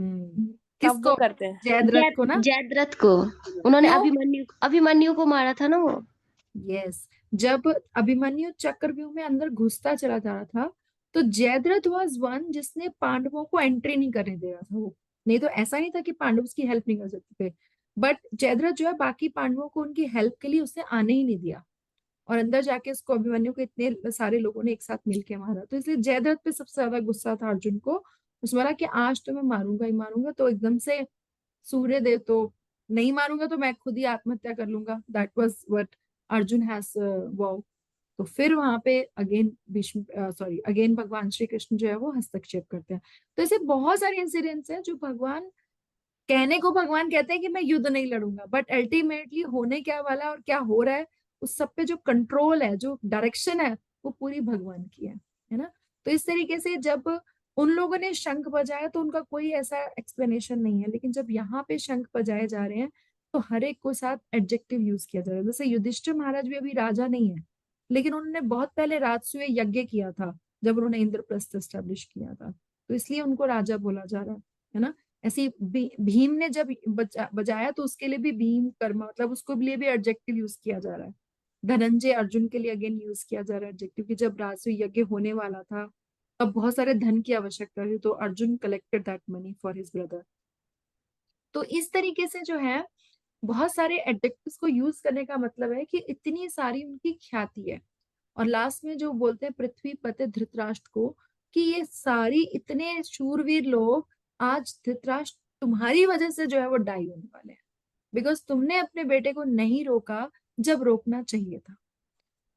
वो किसको? करते हैं। जयद्रथ को ना? जयद्रथ को उन्होंने क्यों? अभिमन्यु को मारा था ना वो। यस। जब अभिमन्यु चक्रव्यूह में अंदर घुसता चला जा रहा था, तो जयद्रथ वाज वन जिसने पांडवों को एंट्री नहीं करने दे रहा था वो। नहीं तो ऐसा नहीं था कि पांडव उसकी हेल्प नहीं कर सकते थे, बट जयद्रथ जो है बाकी पांडवों को उनकी हेल्प के लिए उसने आने ही नहीं दिया, और अंदर जाके उसको, अभिमन्यु को इतने सारे लोगों ने एक साथ मिलके मारा, तो इसलिए जयद्रथ पे सबसे ज्यादा गुस्सा था अर्जुन को। उसने बोला कि आज तो मैं मारूंगा ही मारूंगा, तो एकदम से सूर्य देव तो, नहीं मारूंगा तो मैं खुद ही आत्महत्या कर लूंगा, that was what Arjun has वो। तो फिर वहां पे अगेन भीष्म, सॉरी, अगेन भगवान श्री कृष्ण जो है वो हस्तक्षेप करते हैं। तो ऐसे बहुत सारे इंसिडेंट्स हैं जो भगवान, कहने को भगवान कहते हैं कि मैं युद्ध नहीं लड़ूंगा, बट अल्टीमेटली होने क्या वाला है और क्या हो रहा है, उस सब पे जो कंट्रोल है, जो डायरेक्शन है, वो पूरी भगवान की है ना। तो इस तरीके से जब उन लोगों ने शंख बजाया तो उनका कोई ऐसा एक्सप्लेनेशन नहीं है, लेकिन जब यहाँ पे शंख बजाए जा रहे हैं तो हर एक को साथ एडजेक्टिव यूज किया जा रहा है। जैसे युधिष्ठिर महाराज भी अभी राजा नहीं है, लेकिन उन्होंने बहुत पहले राजसूय यज्ञ किया था जब उन्होंने इंद्रप्रस्थ एस्टेब्लिश किया था, तो इसलिए उनको राजा बोला जा रहा है ना। ऐसे ही भीम ने जब बजाया तो उसके लिए भी भीम कर्मा, मतलब उसको लिए भी एडजेक्टिव यूज किया जा रहा है। धनंजय अर्जुन के लिए अगेन यूज किया जा रहा है एडजेक्टिव, कि जब राजसूय यज्ञ होने वाला था, अब बहुत सारे धन की आवश्यकता थी, तो Arjun collected that money for his brother. तो इस तरीके से जो है बहुत सारे एडजेक्टिव्स को यूज करने का मतलब है कि इतनी सारी उनकी ख्याति है। और लास्ट में जो बोलते हैं पृथ्वी पते धृतराष्ट्र को, कि ये सारी इतने शूरवीर लोग आज धृतराष्ट्र तुम्हारी वजह से जो है वो डाई होने वाले हैं, बिकॉज तुमने अपने बेटे को नहीं रोका जब रोकना चाहिए था।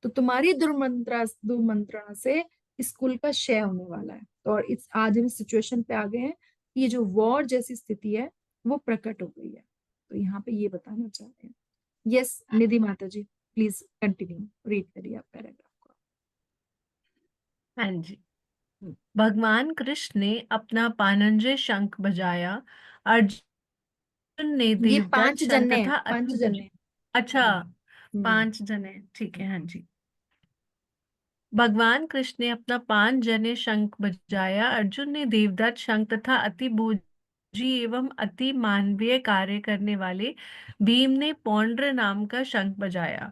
तो तुम्हारी दुर्मंत्रणा से इस कुल का क्षय होने वाला है। तो और इस आज हम सिचुएशन पे आ गए हैं कि ये जो वॉर जैसी स्थिति है वो प्रकट हो गई है। तो यहाँ पे ये बताना चाहते हैं। यस निधि माता जी, प्लीज कंटिन्यू, रीड करिए आप पैराग्राफ को। हाँ जी। हम्म। भगवान कृष्ण ने अपना पानंजय शंख बजाया, अर्जुन ने ये देवदत्त 5 शंख जने हैं, तथा 5 जने। अच्छा, हम्म। 5 जने, ठीक है, हाँ जी। भगवान कृष्ण ने अपना 5 जने शंख बजाया, अर्जुन ने देवदत्त शंख तथा अति भोजी एवं अति मानवीय कार्य करने वाले भीम ने पौंड्र नाम का शंख बजाया।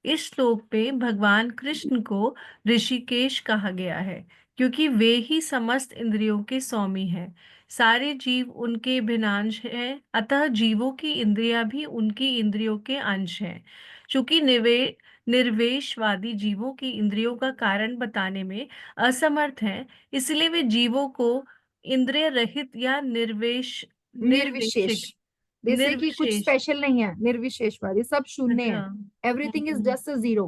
इस श्लोक में भगवान कृष्ण को ऋषिकेश कहा गया है, क्योंकि वे ही समस्त इंद्रियों के स्वामी हैं। सारे जीव उनके भिन्नांश हैं, अतः जीवों की इंद्रियां भी उनकी इंद्रियों के अंश हैं। चूंकि निर्वेशवादी जीवों की इंद्रियों का कारण बताने में असमर्थ हैं, इसलिए वे जीवों को इंद्रिय रहित या निर्विशेष, निर्वेशिक जैसे कि कुछ निर्विशेष। स्पेशल नहीं है, निर्विशेषवादी, सब शून्य अच्छा। है, everything is hmm. Just a zero,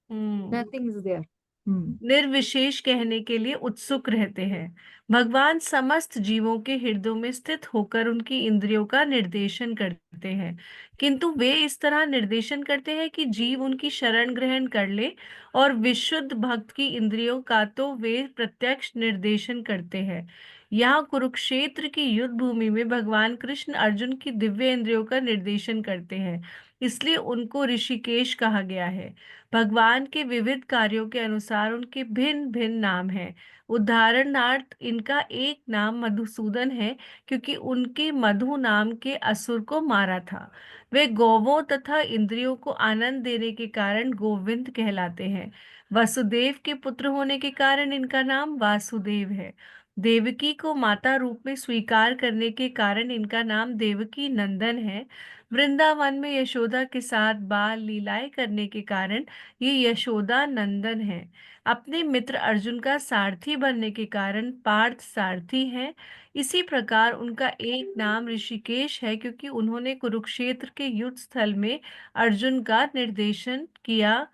hmm. Nothing is there. Hmm. निर्विशेष कहने के लिए उत्सुक रहते हैं। भगवान समस्त जीवों के हृदयों में स्थित होकर उनकी इंद्रियों का निर्देशन करते हैं, किंतु वे इस तरह निर्देशन करते हैं कि जीव उनकी शरण ग्रहण कर ले। और विशुद्ध भक्त की इंद्रियों का तो वे प्रत्यक्ष निर्देशन करते हैं, यहाँ कुरुक्षेत्र की युद्ध भूमि में भगवान कृष्ण अर्जुन की दिव्य इंद्रियों का निर्देशन करते हैं, इसलिए उनको ऋषिकेश कहा गया है। भगवान के विविध कार्यों के अनुसार उनके भिन्न भिन्न नाम हैं। उदाहरणार्थ इनका एक नाम मधुसूदन है, क्योंकि उनके मधु नाम के असुर को मारा था। वे गौवों तथा इंद्रियों को आनंद देने के कारण गोविंद कहलाते हैं। वसुदेव के पुत्र होने के कारण इनका नाम वासुदेव है। देवकी को माता रूप में स्वीकार करने के कारण इनका नाम देवकी नंदन है। वृंदावन में यशोदा के साथ बाल लीलाएं करने के कारण ये यशोदा नंदन है। अपने मित्र अर्जुन का सारथी बनने के कारण पार्थ सारथी है। इसी प्रकार उनका एक नाम ऋषिकेश है, क्योंकि उन्होंने कुरुक्षेत्र के युद्ध स्थल में अर्जुन का निर्देशन किया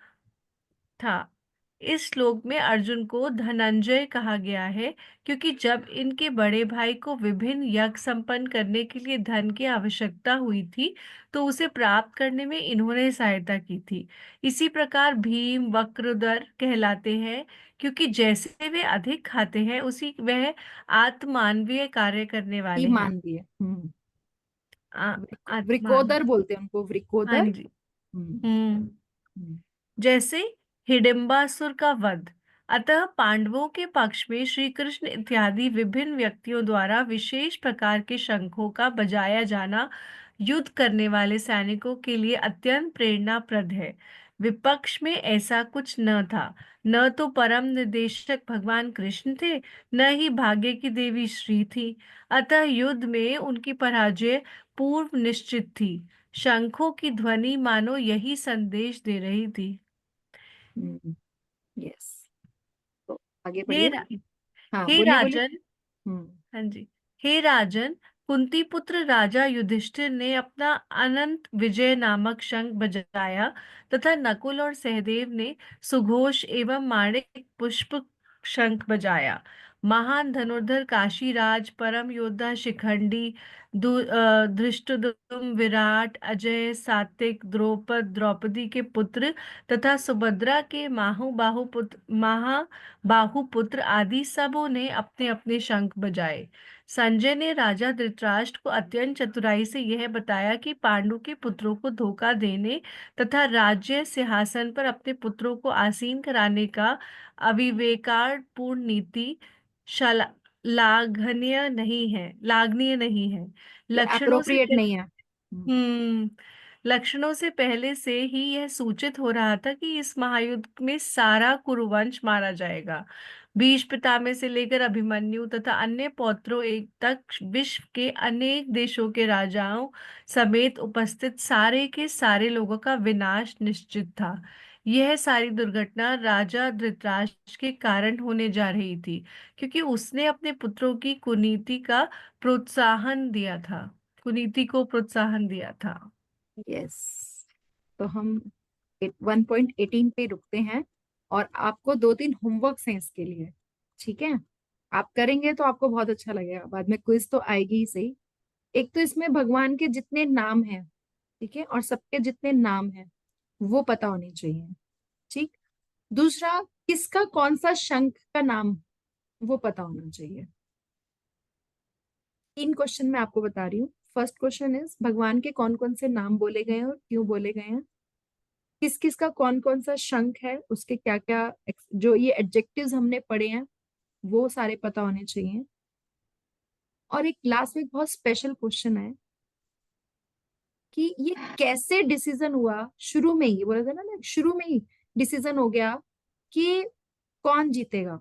था। इस श्लोक में अर्जुन को धनंजय कहा गया है, क्योंकि जब इनके बड़े भाई को विभिन्न यज्ञ संपन्न करने के लिए धन की आवश्यकता हुई थी, तो उसे प्राप्त करने में इन्होंने सहायता की थी। इसी प्रकार भीम वक्रधर कहलाते हैं, क्योंकि जैसे वे अधिक खाते हैं, उसी वह आत्मानवीय कार्य करने वाले हैं। मान दिए। आत्मान वृकोदर बोलते हैं उनको, हाँ वृकोदर। जी। हम्म हम्म, जैसे हिडिंबासुर का वध। अतः पांडवों के पक्ष में श्री कृष्ण इत्यादि विभिन्न व्यक्तियों द्वारा विशेष प्रकार के शंखों का बजाया जाना युद्ध करने वाले सैनिकों के लिए अत्यंत प्रेरणाप्रद है। विपक्ष में ऐसा कुछ न था। न तो परम निर्देशक भगवान कृष्ण थे, न ही भाग्य की देवी श्री थी। अतः युद्ध में उनकी पराजय पूर्व निश्चित थी। शंखों की ध्वनि मानो यही संदेश दे रही थी। यस, तो आगे हे बढ़िए। रा, हाँ, हे बोलिए बोलिए। राजन, हम्म हाँ जी, हे राजन, कुंती पुत्र राजा युधिष्ठिर ने अपना अनंत विजय नामक शंख बजाया, तथा नकुल और सहदेव ने सुघोष एवं माणिक पुष्प शंख बजाया। महान धनुर्धर काशीराज, परम योद्धा शिखंडी, धृष्टद्युम्न, विराट, अजय, सात्विक, द्रौपदी के पुत्र तथा सुभद्रा के महाबाहु पुत्र आदि सबों ने अपने अपने शंख बजाए। संजय ने राजा धृतराष्ट्र को अत्यंत चतुराई से यह बताया कि पांडु के पुत्रों को धोखा देने तथा राज्य सिंहासन पर अपने पुत्रों को आसीन कराने का अविवेकापूर्ण नीति लाघनीय नहीं है। लक्षणों से अप्रोप्रिएट नहीं है। हम्म लक्षणों से पहले से ही यह सूचित हो रहा था कि इस महायुद्ध में सारा कुरुवंश मारा जाएगा। भीष्म पितामह से लेकर अभिमन्यु तथा अन्य पौत्रों एक तक विश्व के अनेक देशों के राजाओं समेत उपस्थित सारे के सारे लोगों का विनाश निश्चित था। यह सारी दुर्घटना राजा धृतराष्ट्र के कारण होने जा रही थी, क्योंकि उसने अपने पुत्रों की कुनीति को प्रोत्साहन दिया था। यस, तो हम 1.18 पे रुकते हैं, और आपको 2-3 होमवर्क्स हैं इसके लिए। ठीक है, आप करेंगे तो आपको बहुत अच्छा लगेगा, बाद में क्विज तो आएगी ही सही। एक तो इसमें भगवान के जितने नाम हैं, ठीक है, और सबके जितने नाम हैं वो पता होने चाहिए। ठीक, दूसरा, किसका कौन सा शंख का नाम वो पता होना चाहिए। 3 क्वेश्चन मैं आपको बता रही हूँ। फर्स्ट क्वेश्चन इज, भगवान के कौन कौन से नाम बोले गए हैं और क्यों बोले गए हैं। किस किस का कौन कौन सा शंख है, उसके क्या क्या जो ये एडजेक्टिव्स हमने पढ़े हैं वो सारे पता होने चाहिए। और एक लास्ट में एक बहुत स्पेशल क्वेश्चन है कि ये कैसे डिसीजन हुआ, शुरू में ही बोला था ना, शुरू में ही डिसीजन हो गया कि कौन जीतेगा।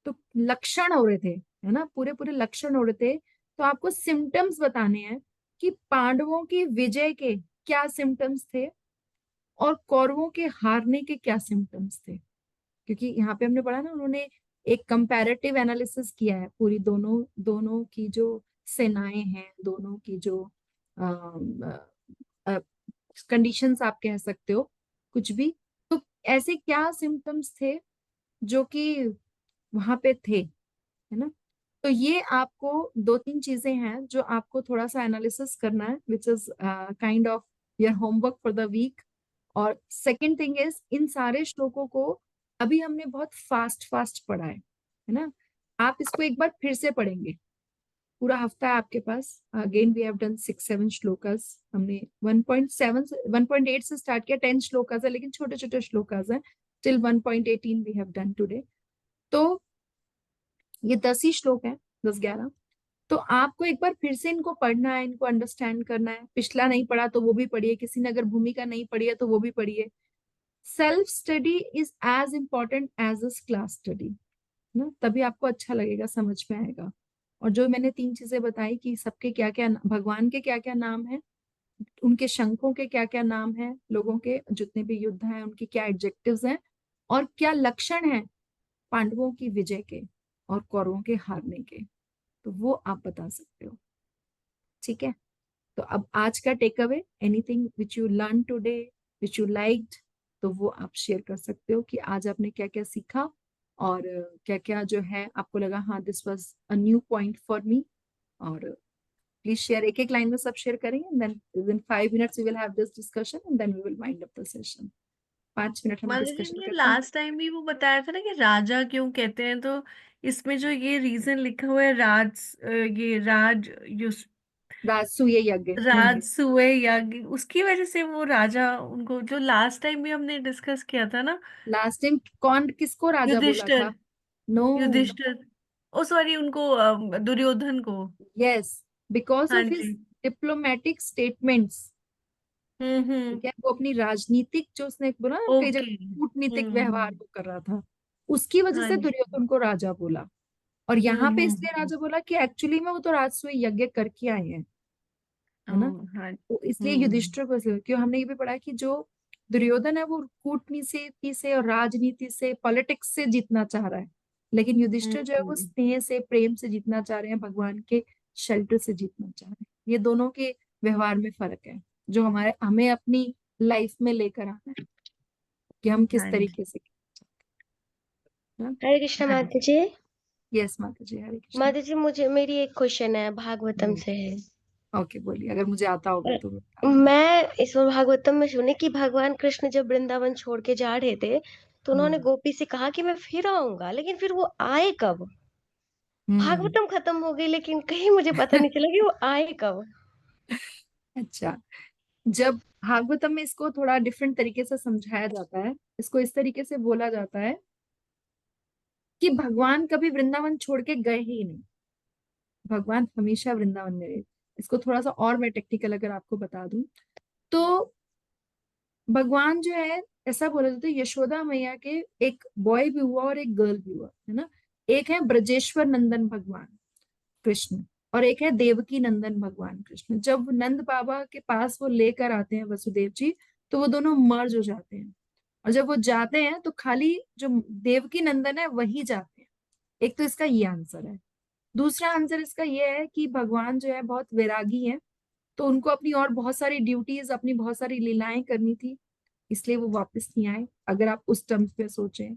तो लक्षण हो रहे थे, है ना, पूरे पूरे लक्षण हो रहे थे। तो आपको सिम्टम्स बताने हैं कि पांडवों की विजय के क्या सिम्टम्स थे और कौरवों के हारने के क्या सिम्टम्स थे। क्योंकि यहाँ पे हमने पढ़ा ना, उन्होंने एक कंपैरेटिव एनालिसिस किया है पूरी दोनों दोनों की जो सेनाएं हैं, दोनों की जो कंडीशंस आप कह सकते हो, कुछ भी। तो ऐसे क्या सिम्टम्स थे जो कि वहां पे थे, है ना। तो ये आपको 2-3 चीजें हैं जो आपको थोड़ा सा एनालिसिस करना है, which is kind of your homework for the week. और सेकंड थिंग इज, इन सारे श्लोकों को अभी हमने बहुत फास्ट फास्ट पढ़ा है ना। आप इसको एक बार फिर से पढ़ेंगे, पूरा हफ्ता है आपके पास। अगेन वी हैव डन 6-7 श्लोकास। हमने 1.8 से स्टार्ट किया, 10 श्लोकास है, लेकिन छोटे छोटे श्लोकास हैं। Till 1.18 we have done today. तो ये 10 ही श्लोक है, 10-11। तो आपको एक बार फिर से इनको पढ़ना है, इनको अंडरस्टैंड करना है। पिछला नहीं पढ़ा तो वो भी पढ़िए, किसी ने अगर भूमिका नहीं पढ़ी है तो वो भी पढ़िए। Self study is as important as a class study ना, तभी आपको अच्छा लगेगा, समझ में आएगा। और जो मैंने 3 चीजें बताई कि सबके क्या क्या, भगवान के क्या क्या नाम है, उनके शंखों के क्या क्या नाम है, लोगों के जितने भी युद्ध हैं उनके क्या एडजेक्टिव्स हैं, और क्या लक्षण हैं पांडवों की विजय के और कौरवों के हारने के, तो वो आप बता सकते हो। ठीक है, तो अब आज का take away, anything which you learn today, which you liked, तो वो आप शेयर कर सकते हो कि आज आपने क्या क्या सीखा और क्या क्या जो है आपको लगा हाँ this was a new point for me. और प्लीज शेयर, एक एक लाइन में सब शेयर करेंगे, then with 5 minutes we will have this discussion and then we will wind up the session. 5 minute हम माधुरी डिस्कशन जी ने करते हैं। लास्ट टाइम भी वो बताया था ना कि राजा क्यों कहते हैं, तो इसमें जो ये रीजन लिखा हुआ है ये राजसूय यज्ञ। राजसूय याग, उसकी वजह से वो राजा उनको, जो लास्ट टाइम भी हमने डिस्कस किया था ना, लास्ट टाइम कौन किसको राजा बोला युधिष्ठिर था? नो, युधिष्ठिर ओ सॉरी, उनको दुर्योधन को। यस, बिकॉज हाँ ऑफ हिज जी। Diplomatic statements. हम्म। ठीक है, वो अपनी राजनीतिक जो उसने बोला ना, कई ओके। जगह कूटनीतिक व्यवहार हम्म। वो कर रहा था, उसकी वजह हाँ से जी। दुर्योधन को राजा बोला। और यहाँ पे इसलिए हम्म। राजा बोला कि एक्चुअली में वो तो राजसूय यज्ञ करके आए हैं, है ना। हाँ। तो इसलिए हम्म। युधिष्ठिर को क्यों हमने ये भी पढ़ा कि जो दुर्योधन है वो कूटनीति से और राजनीति से, पॉलिटिक्स से जीतना चाह रहा है, लेकिन युधिष्ठिर जो है वो हम्म। स्नेह से, प्रेम से जीतना चाह रहे हैं, भगवान के शेल्टर से जीतना चाह रहे हैं। ये दोनों के व्यवहार में फर्क है जो हमें अपनी लाइफ में लेकर आना है कि हम किस हाँ जी। तरीके से। हरे कृष्ण हाँ माता जी। यस माता जी, हरे कृष्ण। माता जी, मुझे मेरी एक क्वेश्चन है, भागवतम से है। ओके, बोलिए, अगर मुझे आता होगा तो मैं बता दूंगी। मैं इस बार भागवतम में सुने कि भगवान कृष्ण जब वृंदावन छोड़ के जा रहे थे तो उन्होंने गोपी से कहा कि मैं फिर आऊंगा, लेकिन फिर वो आए कब? हम्म। भागवतम खत्म हो गई लेकिन कहीं मुझे पता नहीं चला कि वो आए कब। अच्छा, जब भागवतम में इसको थोड़ा डिफरेंट तरीके से समझाया जाता है, इसको इस तरीके से बोला जाता है कि भगवान कभी वृंदावन छोड़ के गए ही नहीं, भगवान हमेशा वृंदावन में रहे। इसको थोड़ा सा और मैं टेक्निकल अगर आपको बता दूं तो भगवान जो है, ऐसा बोला जाता है यशोदा मैया के एक बॉय भी हुआ और एक गर्ल भी हुआ, है ना। एक है ब्रजेश्वर नंदन भगवान कृष्ण, और एक है देवकी नंदन भगवान कृष्ण। जब नंद बाबा के पास वो लेकर आते हैं वसुदेव जी, तो वो दोनों मर्ज हो जाते हैं, और जब वो जाते हैं तो खाली जो देवकी नंदन है वही जाते हैं। एक तो इसका ये आंसर है। दूसरा आंसर इसका ये है कि भगवान जो है बहुत वैरागी है, तो उनको अपनी और बहुत सारी ड्यूटीज, अपनी बहुत सारी लीलाएं करनी थी, इसलिए वो वापस नहीं आए, अगर आप उस टर्म्स पे सोचें।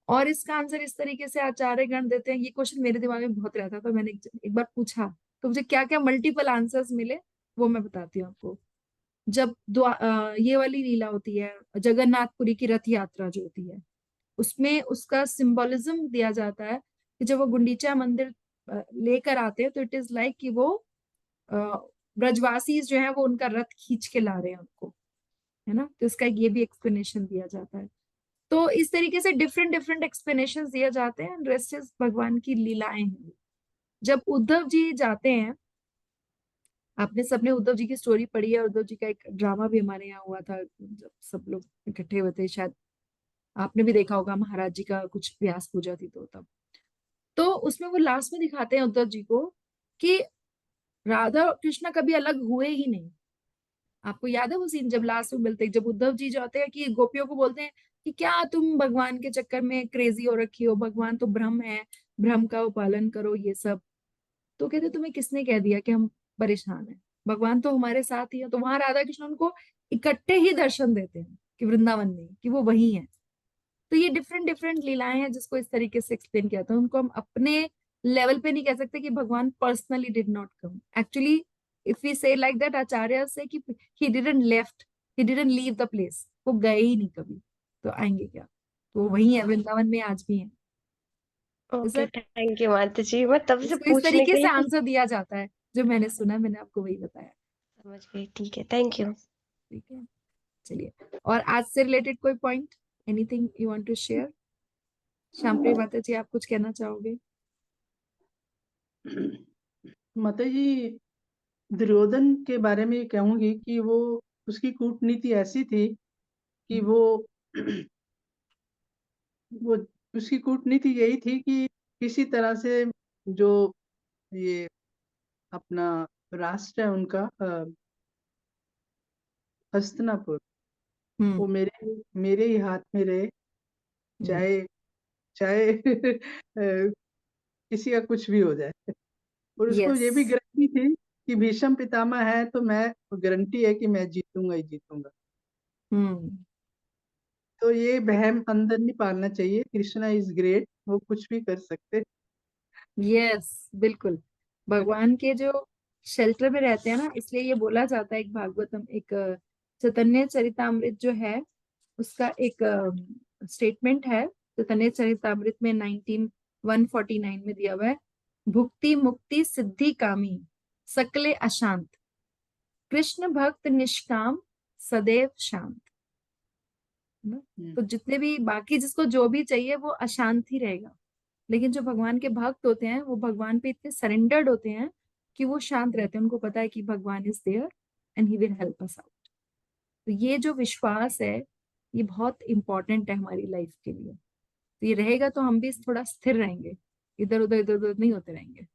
और इसका आंसर इस तरीके से आचार्य गण देते हैं, ये क्वेश्चन मेरे दिमाग में बहुत रहता था, मैंने एक बार पूछा तो मुझे क्या क्या मल्टीपल आंसर्स मिले, वो मैं बताती हूँ आपको। जब ये वाली लीला होती है जगन्नाथपुरी की रथ यात्रा जो होती है, उसमें उसका सिंबोलिज्म दिया जाता है कि जब वो गुंडीचा मंदिर लेकर आते हैं तो इट इज लाइक कि वो अ, ब्रजवासी जो है वो उनका रथ खींच के ला रहे हैं उनको, है ना। तो इसका ये भी एक्सप्लेनेशन दिया जाता है। तो इस तरीके से डिफरेंट डिफरेंट एक्सप्लेनेशन दिए जाते हैं, रेस्ट इज भगवान की लीलाएं हैं। जब उद्धव जी जाते हैं, आपने सबने उद्धव जी की स्टोरी पढ़ी है, उद्धव जी का एक ड्रामा भी हमारे यहाँ हुआ था जब सब लोग इकट्ठे हुए थे, शायद आपने भी देखा होगा, महाराज जी का कुछ व्यास पूजा थी तो तब। तो उसमें वो लास्ट में दिखाते हैं उद्धव जी को कि राधा और कृष्णा कभी अलग हुए ही नहीं। आपको याद है वो सीन जब लास्ट में मिलते हैं, जब उद्धव जी जाते हैं कि गोपियों को बोलते हैं कि क्या तुम भगवान के चक्कर में क्रेजी हो रखी हो, भगवान तो ब्रह्म है, ब्रह्म का वो पालन करो ये सब। तो कहते तुम्हें किसने कह दिया कि हम परेशान हैं, भगवान तो हमारे साथ ही है। तो वहां राधा कृष्ण उनको इकट्ठे ही दर्शन देते हैं कि वृंदावन में कि वो वही है। तो ये डिफरेंट डिफरेंट लीलाएं हैं जिसको इस तरीके से एक्सप्लेन किया था। उनको हम अपने लेवल पे नहीं कह सकते कि भगवान personally did not come. Actually if we say like that, आचार्य से कि he didn't left, he didn't leave the place, वो गए ही नहीं कभी, तो आएंगे क्या। तो वो वही है, वृंदावन में आज भी है। Is okay, that thank you माता जी। मैं तब से इसको इस पूछने तरीके गई से कि आंसर दिया जाता है, जो मैंने सुना, मैंने आपको वही बताया। समझ गई। ठीक है, थैंक यू। ठीक है, चलिए। और आज से रिलेटेड कोई point, anything you want to share? Shampriya माता जी, आप कुछ कहना चाहोगे? माता जी, दुर्योधन के बारे में ये कहूंगी कि वो उसकी कूटनीति ऐसी थी कि वो उसकी कूटनीति यही थी कि किसी तरह से जो ये अपना राष्ट्र है उनका हस्तिनापुर, हम्म वो मेरे ही हाथ में रहे, हम्म, चाहे चाहे किसी का कुछ भी हो जाए। और उसको यस, ये भी गारंटी थी कि भीष्म पितामह है तो मैं, गारंटी है कि मैं जीतूंगा ही जीतूंगा। हम्म, तो ये वहम अंदर नहीं पालना चाहिए। कृष्णा इज ग्रेट, वो कुछ भी कर सकते। यस, बिल्कुल। भगवान के जो शेल्टर में रहते हैं ना, इसलिए ये बोला जाता है, एक भागवतम, एक चैतन्य चरितामृत जो है, उसका एक स्टेटमेंट है चैतन्य चरितामृत में 19 149 में दिया हुआ है। भुक्ति मुक्ति सिद्धि कामी सकले अशांत, कृष्ण भक्त निष्काम सदैव शांत। है ना? तो जितने भी बाकी जिसको जो भी चाहिए वो अशांत ही रहेगा, लेकिन जो भगवान के भक्त होते हैं वो भगवान पे इतने सरेंडर्ड होते हैं कि वो शांत रहते हैं। उनको पता है कि Bhagwan is there and he will help us out. तो ये जो विश्वास है, ये बहुत इंपॉर्टेंट है हमारी लाइफ के लिए। तो ये रहेगा तो हम भी थोड़ा स्थिर रहेंगे, इधर उधर नहीं होते रहेंगे।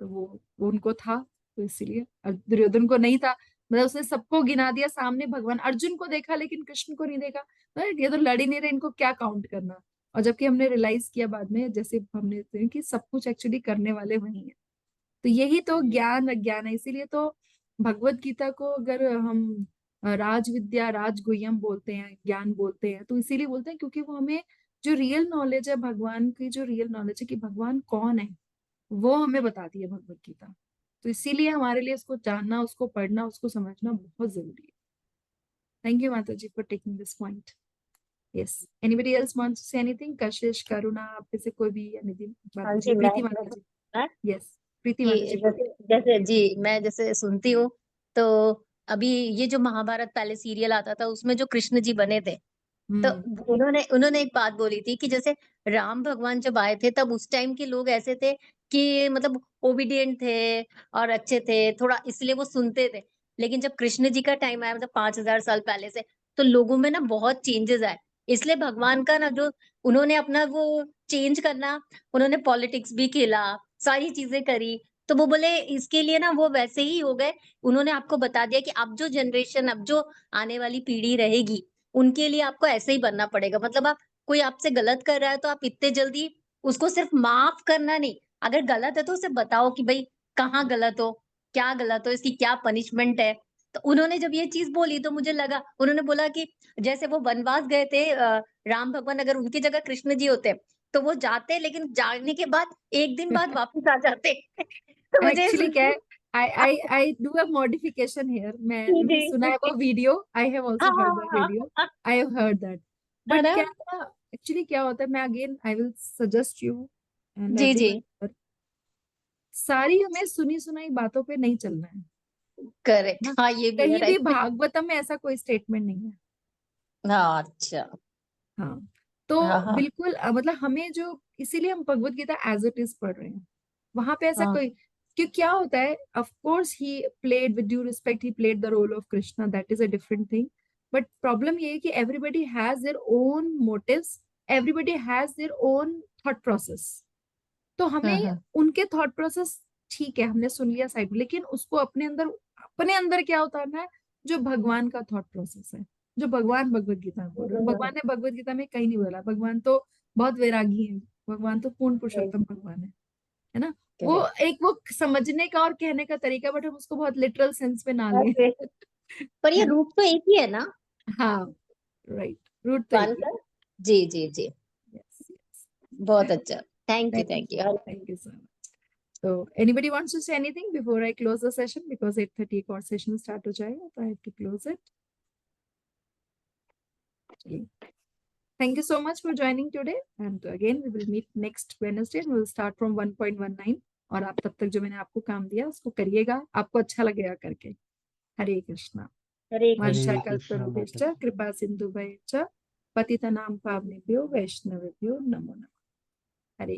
तो वो उनको था, तो इसीलिए। और दुर्योधन को नहीं था, मतलब उसने सबको गिना दिया सामने, भगवान अर्जुन को देखा लेकिन कृष्ण को नहीं देखा। ये तो लड़ ही नहीं रहे, इनको क्या काउंट करना। और जबकि हमने रियलाइज किया बाद में, जैसे हमने देखा कि सब कुछ एक्चुअली करने वाले वही है। तो यही तो ज्ञान अज्ञान है। इसीलिए तो भगवत गीता को अगर हम राज विद्या राज गुह्यम बोलते हैं, ज्ञान बोलते हैं, तो इसीलिए बोलते हैं क्योंकि वो हमें जो रियल नॉलेज है भगवान की, जो रियल नॉलेज है कि भगवान कौन है, वो हमें बताती है भगवत गीता। तो इसीलिए हमारे लिए उसको जानना, उसको पढ़ना, उसको समझना बहुत जरूरी है। थैंक यू माता जी for taking this point. Yes, anybody else wants to say anything? Kashish, Karuna, आप में से कोई भी? एनीथिंग हाँ माता जी, जी, प्रीति माता जी। मैं यस, प्रीति माता कि जी बोलिए। जैसे जैसे जी मैं जैसे सुनती हूँ, तो अभी ये जो महाभारत पहले सीरियल आता था उसमें जो कृष्ण जी बने थे, तो हम्म उन्होंने उन्होंने एक बात बोली थी कि जैसे राम भगवान जब आए थे तब उस टाइम के लोग ऐसे थे कि मतलब ओबीडिएंट थे और अच्छे थे थोड़ा, इसलिए वो सुनते थे। लेकिन जब कृष्ण जी का टाइम आया, मतलब 5000 साल पहले से, तो लोगों में ना बहुत चेंजेस आए। इसलिए भगवान का ना जो उन्होंने अपना वो चेंज करना, उन्होंने पॉलिटिक्स भी खेला, सारी चीजें करी। तो वो बोले इसके लिए ना वो वैसे ही हो गए। उन्होंने आपको बता दिया कि अब जो जनरेशन, अब जो आने वाली पीढ़ी रहेगी, उनके लिए आपको ऐसे ही बनना पड़ेगा। मतलब आप, कोई आपसे गलत कर रहा है तो आप इतने जल्दी उसको सिर्फ माफ करना नहीं, अगर गलत है तो उसे बताओ कि भाई कहाँ गलत हो, क्या गलत हो, इसकी क्या पनिशमेंट है। तो उन्होंने जब ये चीज बोली तो मुझे लगा, उन्होंने बोला कि जैसे वो वनवास गए थे राम भगवान, अगर उनकी जगह कृष्ण जी होते तो वो जाते, लेकिन जाने के बाद एक दिन बाद वापस आ जाते। तो मुझे एक्चुअली सुन क्या के है, I do a modification here. मैंने सुना जी है वो वीडियो, आई हैव हाँ आल्सो हाँ हर्ड दैट हाँ वीडियो, हाँ, आई हैव हर्ड दैट। है बट ना। क्या था, एक्चुअली क्या होता है, मैं again I will suggest you and जी जी, एवरीवन, सारी हमें सुनी सुनाई बातों पे नहीं चलना है करेक्ट, ना। हाँ ये भी है, कहीं भी राइट। भागवतम में ऐसा कोई स्टेटमेंट नहीं है। हाँ अच्छा, हाँ, तो हाँ हाँ बिल्कुल मतलब हमें जो, इसीलिए हम Bhagavad Gita as it is पढ़ रहे हैं। वहां पे ऐसा हाँ कोई, क्यों क्या होता है, of course he played with due respect, he played the role of Krishna, that is a different thing. But problem ये है कि everybody has their own motives, everybody has their own thought process. तो हमें हम्म, उनके थॉट प्रोसेस, ठीक है हमने सुन लिया साइड में, लेकिन उसको अपने अंदर क्या उतारना है, जो भगवान का थॉट प्रोसेस है, जो भगवान भगवत गीता में बोल रहे हैं। भगवान ने भगवत गीता में कहीं नहीं बोला, भगवान तो बहुत वैरागी है, भगवान तो पूर्ण पुरुषोत्तम भगवान है ना। वो करेक्ट। एक वो समझने का और कहने का तरीका, बट हम उसको बहुत लिटरल सेंस में ना लें। ओके, पर ये है ना। रूप तो एक ही है ना, हाँ, राइट, रूट तो एक भगवान ही का। जी जी जी, है। यस यस, बहुत अच्छा, thank you thank thank you. Thank you so much. So, anybody wants to say anything before I close the session? Because 8:30 एक और session start हो जाएगा, तो I have to close it. चलिए, Thank you so much for joining today. And again, we will meet next Wednesday and we'll start from 1.19. और आप तब तक जो मैंने आपको काम दिया उसको करिएगा, आपको अच्छा लगेगा करके। हरे कृष्णा। हरे कृष्ण। वंशा हरे कृष्णा कल्पतरुभ्यश्च माता। कृपा सिन्धुभ्यश्च पतितानां पावनेभ्यो वैष्णवेभ्यो नमो नमः। हरे